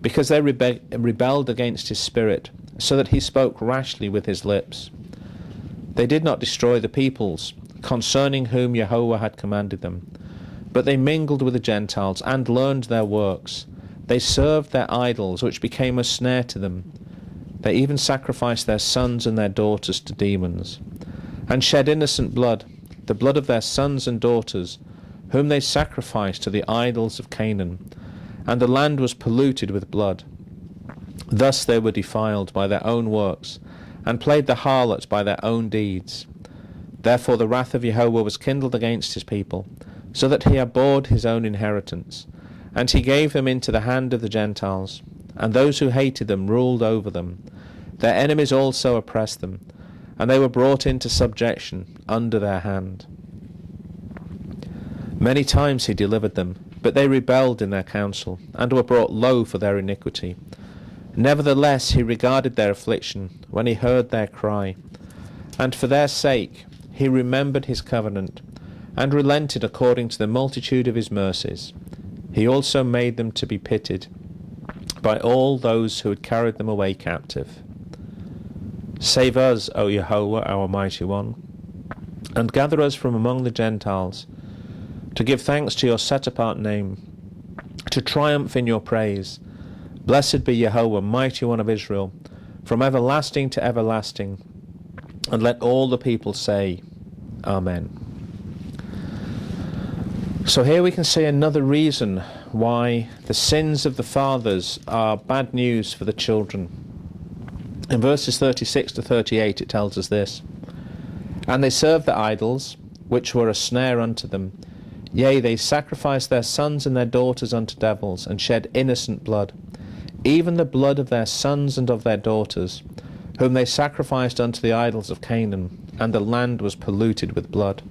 because they rebelled against his spirit, so that he spoke rashly with his lips. They did not destroy the peoples, concerning whom Jehovah had commanded them, but they mingled with the Gentiles and learned their works. They served their idols, which became a snare to them. They even sacrificed their sons and their daughters to demons, and shed innocent blood, the blood of their sons and daughters, whom they sacrificed to the idols of Canaan, and the land was polluted with blood. Thus they were defiled by their own works, and played the harlot by their own deeds. Therefore the wrath of Jehovah was kindled against his people, so that he abhorred his own inheritance, and he gave them into the hand of the Gentiles, and those who hated them ruled over them. Their enemies also oppressed them, and they were brought into subjection under their hand. Many times he delivered them, but they rebelled in their counsel, and were brought low for their iniquity. Nevertheless he regarded their affliction when he heard their cry, and for their sake he remembered his covenant, and relented according to the multitude of his mercies. He also made them to be pitied by all those who had carried them away captive. Save us, O Jehovah, our mighty one, and gather us from among the Gentiles, to give thanks to your set-apart name, to triumph in your praise. Blessed be Jehovah, mighty one of Israel, from everlasting to everlasting. And let all the people say, Amen. So here we can see another reason why the sins of the fathers are bad news for the children. In verses 36 to 38 it tells us this: And they served the idols, which were a snare unto them. Yea, they sacrificed their sons and their daughters unto devils, and shed innocent blood, even the blood of their sons and of their daughters, whom they sacrificed unto the idols of Canaan, and the land was polluted with blood.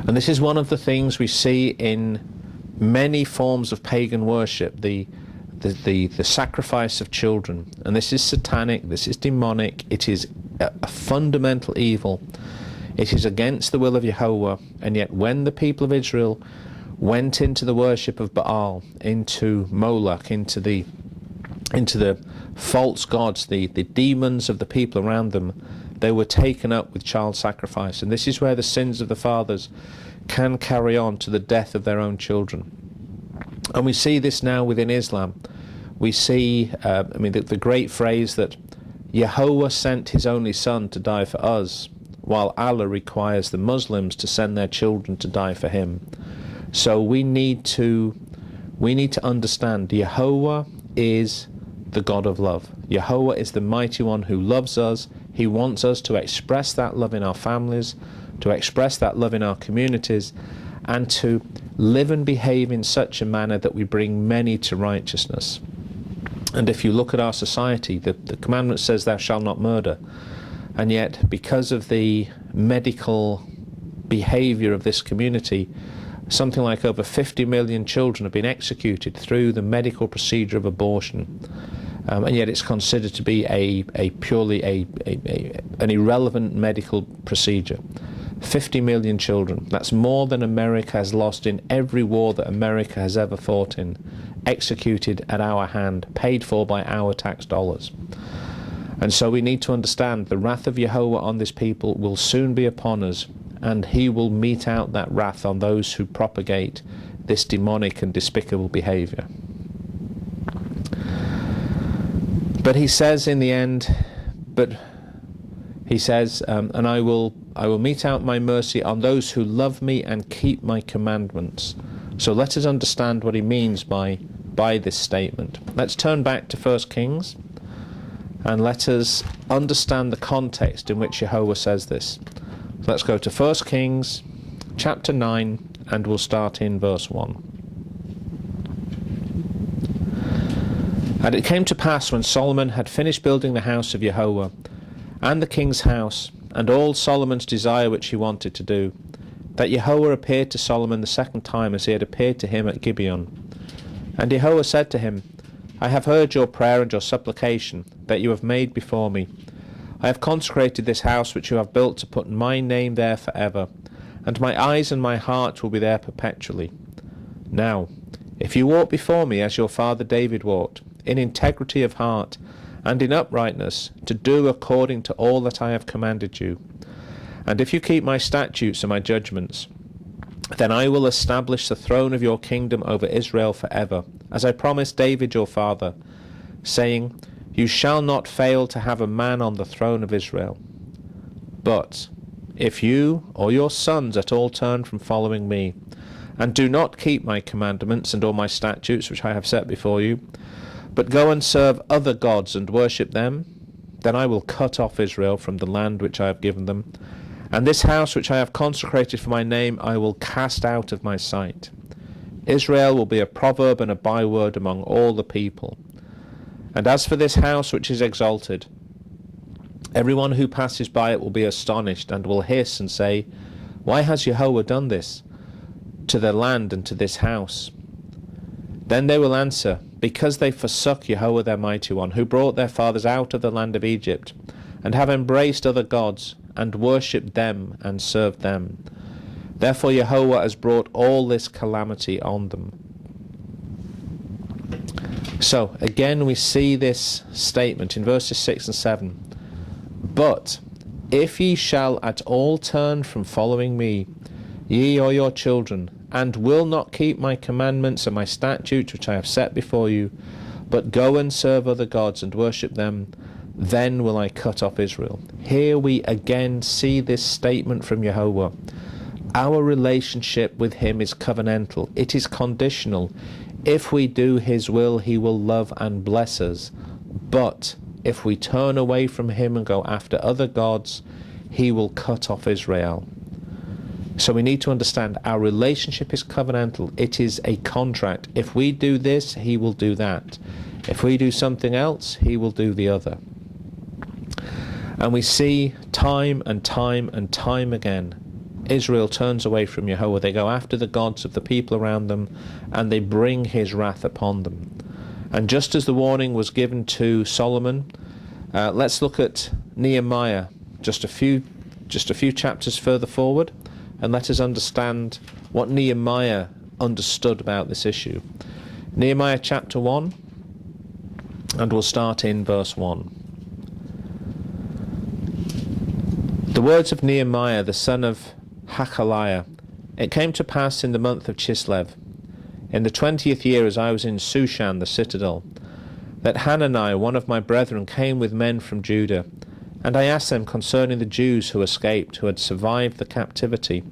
And this is one of the things we see in many forms of pagan worship, the sacrifice of children. And this is satanic, this is demonic, it is a fundamental evil. It is against the will of Jehovah. And yet when the people of Israel went into the worship of Baal, into Moloch, into the false gods, the demons of the people around them, they were taken up with child sacrifice. And this is where the sins of the fathers can carry on to the death of their own children. And we see this now within Islam. We see, the great phrase that Jehovah sent his only son to die for us, while Allah requires the Muslims to send their children to die for him. So we need to understand Jehovah is the God of love. Jehovah is the mighty one who loves us. He wants us to express that love in our families, to express that love in our communities, and to live and behave in such a manner that we bring many to righteousness. And if you look at our society, the commandment says thou shalt not murder. And yet, because of the medical behaviour of this community, something like over 50 million children have been executed through the medical procedure of abortion. And yet it's considered to be a purely an irrelevant medical procedure. 50 million children. That's more than America has lost in every war that America has ever fought in, executed at our hand, paid for by our tax dollars. And so we need to understand the wrath of Jehovah on this people will soon be upon us, and he will mete out that wrath on those who propagate this demonic and despicable behaviour. But he says in the end, and I will I will mete out my mercy on those who love me and keep my commandments. So let us understand what he means by this statement. Let's turn back to 1 Kings and let us understand the context in which Jehovah says this. Let's go to 1 Kings chapter 9 and we'll start in verse 1. And it came to pass when Solomon had finished building the house of Jehovah, and the king's house, and all Solomon's desire which he wanted to do, that Jehovah appeared to Solomon the second time as he had appeared to him at Gibeon. And Jehovah said to him, I have heard your prayer and your supplication that you have made before me. I have consecrated this house which you have built to put my name there forever, and my eyes and my heart will be there perpetually. Now, if you walk before me as your father David walked, in integrity of heart, and in uprightness, to do according to all that I have commanded you, and if you keep my statutes and my judgments, then I will establish the throne of your kingdom over Israel forever, as I promised David your father, saying, You shall not fail to have a man on the throne of Israel. But if you or your sons at all turn from following me, and do not keep my commandments and all my statutes which I have set before you, but go and serve other gods and worship them, then I will cut off Israel from the land which I have given them, and this house which I have consecrated for my name I will cast out of my sight. Israel will be a proverb and a byword among all the people. And as for this house which is exalted, everyone who passes by it will be astonished, and will hiss and say, Why has Jehovah done this to the land and to this house? Then they will answer, Because they forsook Jehovah their mighty one, who brought their fathers out of the land of Egypt, and have embraced other gods, and worshipped them, and served them. Therefore Jehovah has brought all this calamity on them. So, again we see this statement in verses 6 and 7. But if ye shall at all turn from following me, ye or your children, and will not keep my commandments and my statutes which I have set before you, but go and serve other gods and worship them, then will I cut off Israel. Here we again see this statement from Jehovah. Our relationship with him is covenantal. It is conditional. If we do his will, he will love and bless us. But if we turn away from him and go after other gods, he will cut off Israel. So we need to understand our relationship is covenantal. It is a contract. If we do this, he will do that. If we do something else, he will do the other. And we see time and time and time again, Israel turns away from Jehovah. They go after the gods of the people around them, and they bring his wrath upon them. And just as the warning was given to Solomon, let's look at Nehemiah just a few chapters further forward, and let us understand what Nehemiah understood about this issue. Nehemiah chapter 1, and we'll start in verse 1. The words of Nehemiah the son of Hachaliah. It came to pass in the month of Chislev, in the 20th year, as I was in Shushan the citadel, that Hanani, one of my brethren, came with men from Judah, and I asked them concerning the Jews who escaped, who had survived the captivity,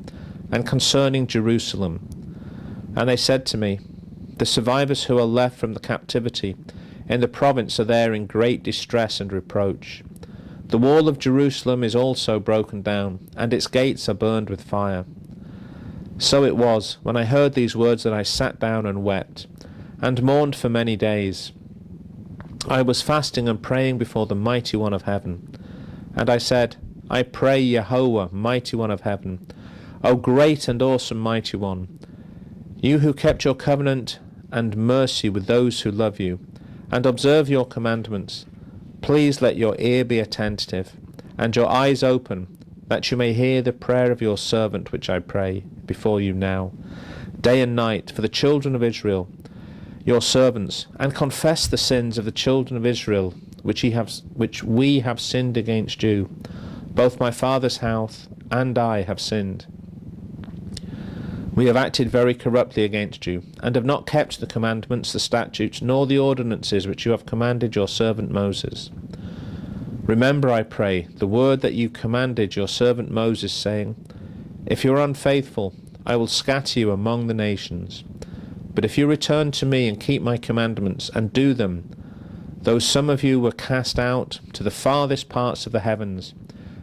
and concerning Jerusalem. And they said to me, The survivors who are left from the captivity in the province are there in great distress and reproach. The wall of Jerusalem is also broken down, and its gates are burned with fire. So it was, when I heard these words, that I sat down and wept, and mourned for many days. I was fasting and praying before the mighty one of heaven. And I said, I pray Jehovah, mighty one of heaven, O great and awesome mighty one, you who kept your covenant and mercy with those who love you, and observe your commandments, please let your ear be attentive, and your eyes open, that you may hear the prayer of your servant which I pray before you now, day and night, for the children of Israel, your servants, and confess the sins of the children of Israel, which we have sinned against you. Both my father's house and I have sinned. We have acted very corruptly against you, and have not kept the commandments, the statutes, nor the ordinances which you have commanded your servant Moses. Remember, I pray, the word that you commanded your servant Moses, saying, If you are unfaithful, I will scatter you among the nations. But if you return to me and keep my commandments and do them, though some of you were cast out to the farthest parts of the heavens,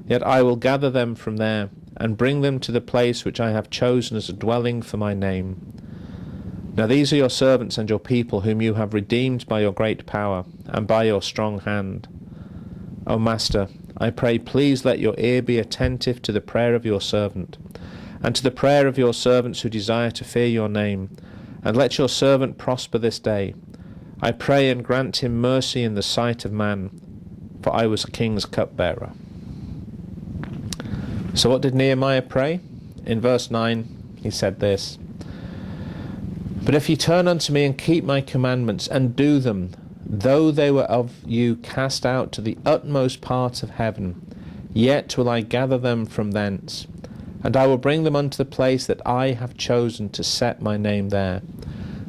yet I will gather them from there and bring them to the place which I have chosen as a dwelling for my name. Now these are your servants and your people, whom you have redeemed by your great power and by your strong hand. O Master, I pray, please let your ear be attentive to the prayer of your servant, and to the prayer of your servants who desire to fear your name, and let your servant prosper this day. I pray, and grant him mercy in the sight of man, for I was a king's cupbearer. So what did Nehemiah pray? In verse 9 he said this, But if ye turn unto me and keep my commandments and do them, though they were of you cast out to the utmost parts of heaven, yet will I gather them from thence, and I will bring them unto the place that I have chosen to set my name there.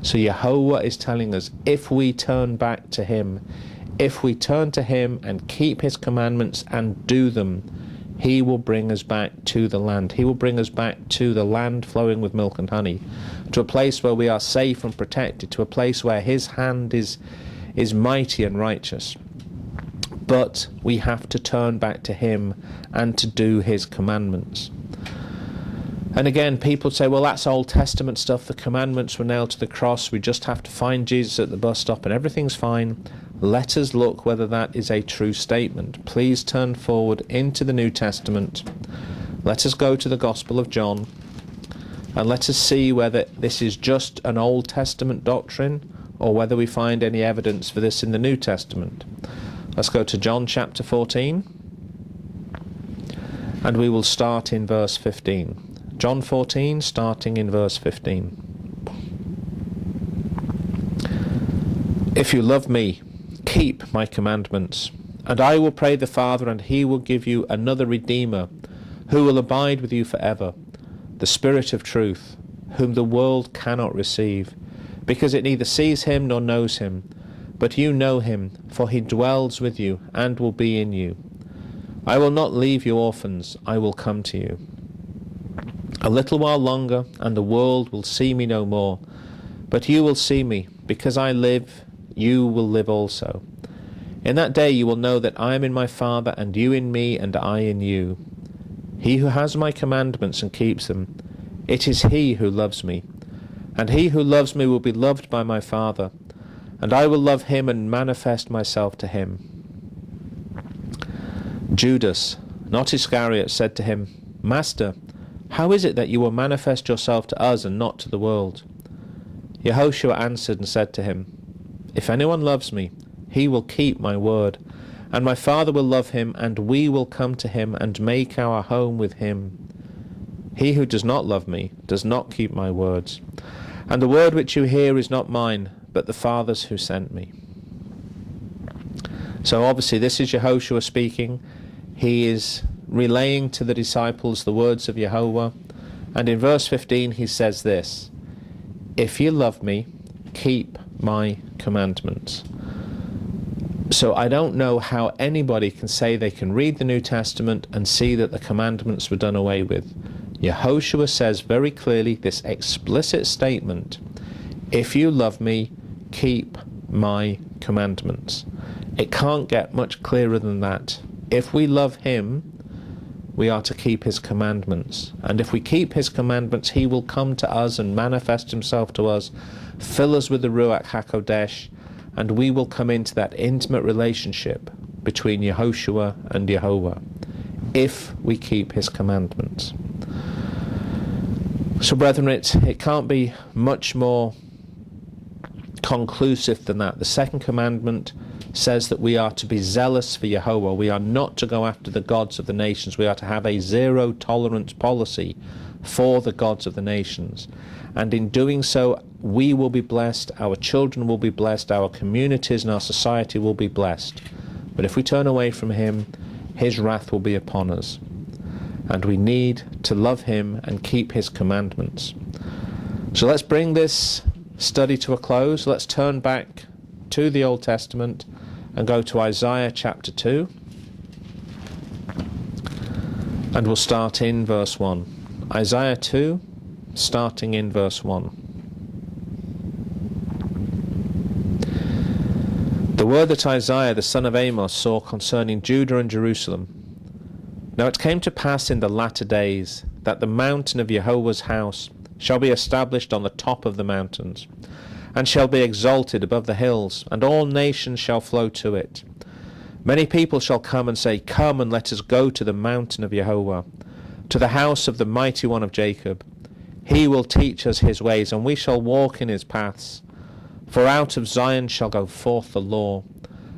So Yehovah is telling us, if we turn back to him, if we turn to him and keep his commandments and do them, he will bring us back to the land. He will bring us back to the land flowing with milk and honey, to a place where we are safe and protected, to a place where his hand is mighty and righteous. But we have to turn back to him and to do his commandments. And again, people say, well, that's Old Testament stuff. The commandments were nailed to the cross. We just have to find Jesus at the bus stop and everything's fine. Let us look whether that is a true statement. Please turn forward into the New Testament. Let us go to the Gospel of John and let us see whether this is just an Old Testament doctrine or whether we find any evidence for this in the New Testament. Let's go to John chapter 14, and we will start in verse 15. John 14, starting in verse 15. If you love me, keep my commandments, and I will pray the Father, and he will give you another Redeemer, who will abide with you forever, the Spirit of truth, whom the world cannot receive, because it neither sees him nor knows him. But you know him, for he dwells with you and will be in you. I will not leave you orphans, I will come to you. A little while longer, and the world will see me no more. But you will see me, because I live, you will live also. In that day you will know that I am in my Father, and you in me, and I in you. He who has my commandments and keeps them, it is he who loves me. And he who loves me will be loved by my Father, and I will love him and manifest myself to him. Judas, not Iscariot, said to him, Master, how is it that you will manifest yourself to us and not to the world? Yehoshua answered and said to him, If anyone loves me, he will keep my word, and my Father will love him, and we will come to him and make our home with him. He who does not love me does not keep my words, and the word which you hear is not mine, but the Father's who sent me. So obviously this is Yehoshua speaking. He is relaying to the disciples the words of Yehovah, and in verse 15 he says this, If you love me, keep my commandments. So I don't know how anybody can say they can read the New Testament and see that the commandments were done away with. Yehoshua says very clearly this explicit statement, if you love me, keep my commandments. It can't get much clearer than that. If we love him, we are to keep his commandments. And if we keep his commandments, he will come to us and manifest himself to us, fill us with the Ruach HaKodesh, and we will come into that intimate relationship between Yehoshua and Yehovah, if we keep his commandments. So brethren, it can't be much more conclusive than that. The second commandment says that we are to be zealous for Yehovah. We are not to go after the gods of the nations. We are to have a zero tolerance policy for the gods of the nations. And in doing so, we will be blessed, our children will be blessed, our communities and our society will be blessed. But if we turn away from him, his wrath will be upon us. And we need to love him and keep his commandments. So let's bring this study to a close. Let's turn back to the Old Testament and go to Isaiah chapter 2. And we'll start in verse 1. Isaiah 2, starting in verse 1. The word that Isaiah the son of Amos saw concerning Judah and Jerusalem. Now it came to pass in the latter days that the mountain of Jehovah's house shall be established on the top of the mountains, and shall be exalted above the hills, and all nations shall flow to it. Many people shall come and say, Come and let us go to the mountain of Jehovah, to the house of the mighty one of Jacob. He will teach us his ways, and we shall walk in his paths. For out of Zion shall go forth the law,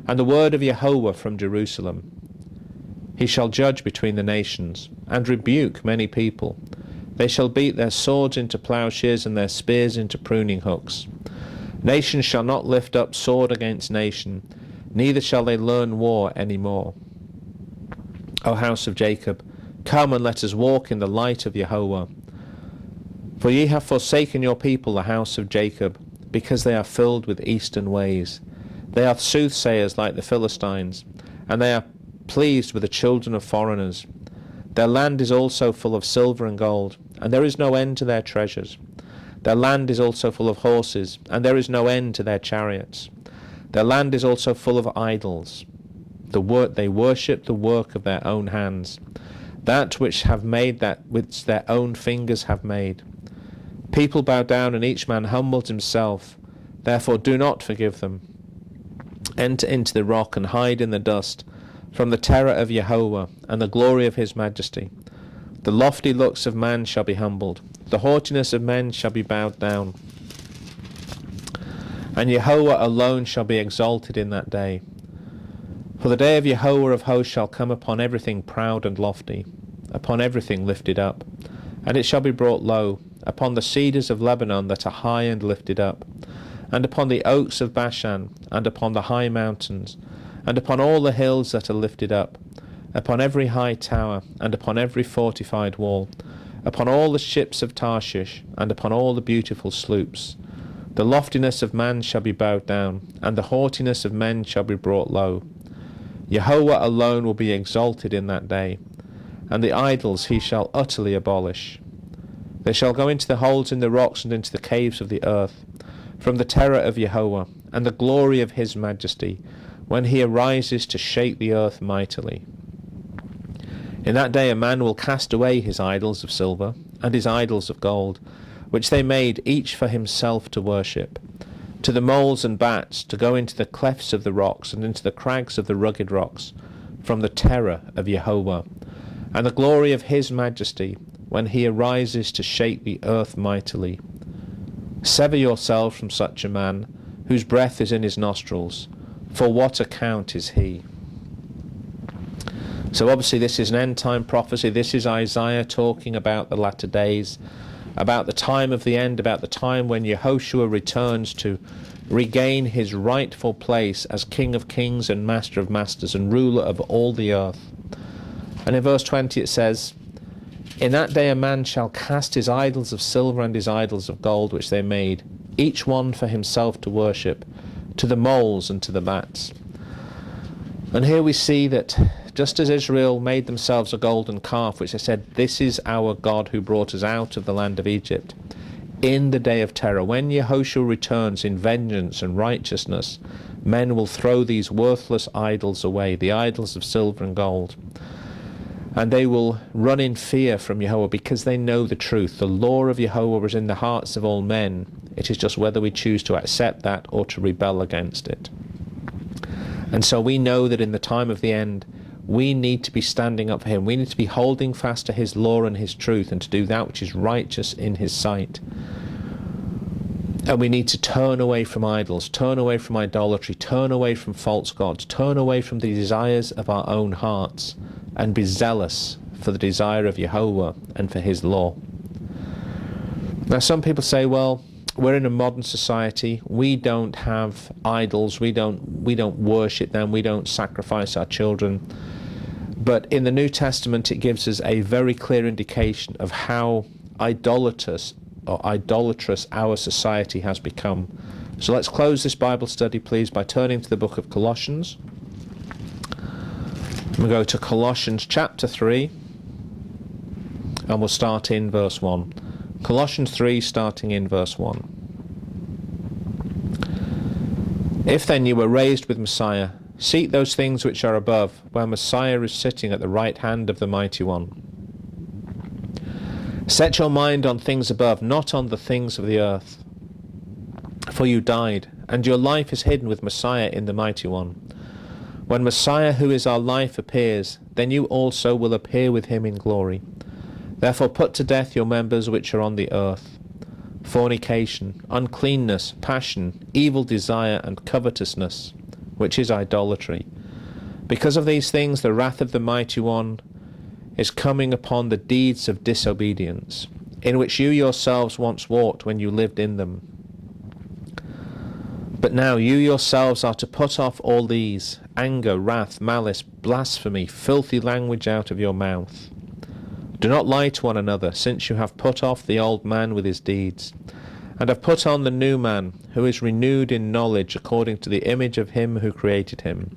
and the word of Jehovah from Jerusalem. He shall judge between the nations, and rebuke many people. They shall beat their swords into plowshares, and their spears into pruning hooks. Nation shall not lift up sword against nation, neither shall they learn war any more. O house of Jacob, come and let us walk in the light of Jehovah. For ye have forsaken your people, the house of Jacob, because they are filled with eastern ways. They are soothsayers like the Philistines, and they are pleased with the children of foreigners. Their land is also full of silver and gold, and there is no end to their treasures. Their land is also full of horses, and there is no end to their chariots. Their land is also full of idols. They worship the work of their own hands, that which their own fingers have made. People bow down, and each man humbles himself. Therefore do not forgive them. Enter into the rock, and hide in the dust, from the terror of Jehovah, and the glory of his majesty. The lofty looks of man shall be humbled, the haughtiness of men shall be bowed down. And Jehovah alone shall be exalted in that day. For the day of Jehovah of hosts shall come upon everything proud and lofty, upon everything lifted up. And it shall be brought low, upon the cedars of Lebanon that are high and lifted up, and upon the oaks of Bashan, and upon the high mountains, and upon all the hills that are lifted up, upon every high tower, and upon every fortified wall, upon all the ships of Tarshish, and upon all the beautiful sloops. The loftiness of man shall be bowed down, and the haughtiness of men shall be brought low. Jehovah alone will be exalted in that day, and the idols he shall utterly abolish. They shall go into the holes in the rocks and into the caves of the earth, from the terror of Jehovah, and the glory of his majesty, when he arises to shake the earth mightily. In that day a man will cast away his idols of silver, and his idols of gold, which they made each for himself to worship, to the moles and bats, to go into the clefts of the rocks, and into the crags of the rugged rocks, from the terror of Jehovah, and the glory of his majesty, when he arises to shake the earth mightily. Sever yourselves from such a man, whose breath is in his nostrils, for what account is he? So obviously this is an end-time prophecy. This is Isaiah talking about the latter days, about the time of the end, about the time when Yehoshua returns to regain his rightful place as King of Kings and Master of Masters and ruler of all the earth. And in verse 20 it says, In that day a man shall cast his idols of silver and his idols of gold which they made, each one for himself to worship, to the moles and to the bats. And here we see that just as Israel made themselves a golden calf, which they said, This is our God who brought us out of the land of Egypt, in the day of terror, when Yehoshua returns in vengeance and righteousness, men will throw these worthless idols away, the idols of silver and gold. And they will run in fear from Jehovah, because they know the truth. The law of Jehovah is in the hearts of all men. It is just whether we choose to accept that or to rebel against it. And so we know that in the time of the end, we need to be standing up for him. We need to be holding fast to his law and his truth, and to do that which is righteous in his sight. And we need to turn away from idols, turn away from idolatry, turn away from false gods, turn away from the desires of our own hearts, and be zealous for the desire of Jehovah and for his law. Now some people say, well, we're in a modern society, we don't have idols, we don't worship them, we don't sacrifice our children. But in the New Testament it gives us a very clear indication of how idolatrous our society has become. So let's close this Bible study, please, by turning to the book of Colossians. We'll go to Colossians chapter 3. And we'll start in verse 1. Colossians 3, starting in verse 1. If then you were raised with Messiah, seek those things which are above, where Messiah is sitting at the right hand of the Mighty One. Set your mind on things above, not on the things of the earth. For you died, and your life is hidden with Messiah in the Mighty One. When Messiah, who is our life, appears, then you also will appear with him in glory. Therefore put to death your members which are on the earth: fornication, uncleanness, passion, evil desire, and covetousness, which is idolatry. Because of these things the wrath of the Mighty One is coming upon the deeds of disobedience, in which you yourselves once walked when you lived in them. But now you yourselves are to put off all these: anger, wrath, malice, blasphemy, filthy language out of your mouth. Do not lie to one another, since you have put off the old man with his deeds, and have put on the new man, who is renewed in knowledge according to the image of him who created him.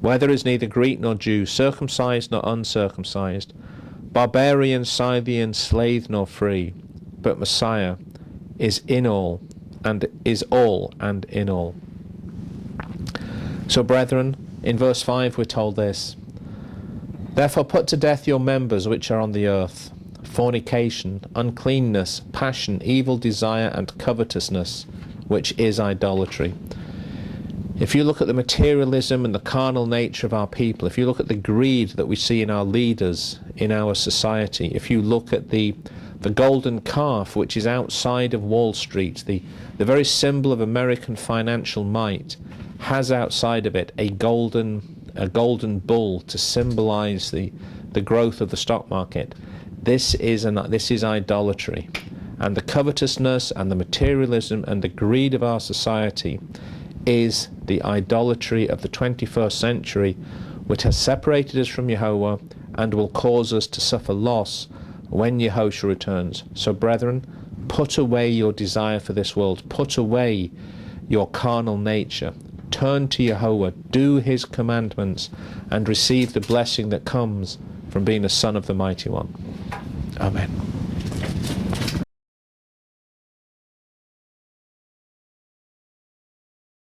Where there is neither Greek nor Jew, circumcised nor uncircumcised, barbarian, Scythian, slave nor free, but Messiah is in all, and is all and in all. So, brethren, in verse 5 we're told this: Therefore put to death your members which are on the earth: fornication, uncleanness, passion, evil desire, and covetousness, which is idolatry. If you look at the materialism and the carnal nature of our people, if you look at the greed that we see in our leaders, in our society, if you look at the golden calf which is outside of Wall Street, the very symbol of American financial might, has outside of it a golden bull to symbolize the growth of the stock market. This is idolatry, and the covetousness and the materialism and the greed of our society is the idolatry of the 21st century, which has separated us from Yehovah and will cause us to suffer loss when Yehoshua returns. So, brethren, put away your desire for this world, put away your carnal nature, turn to Yehovah, do his commandments, and receive the blessing that comes from being a son of the Mighty One. Amen.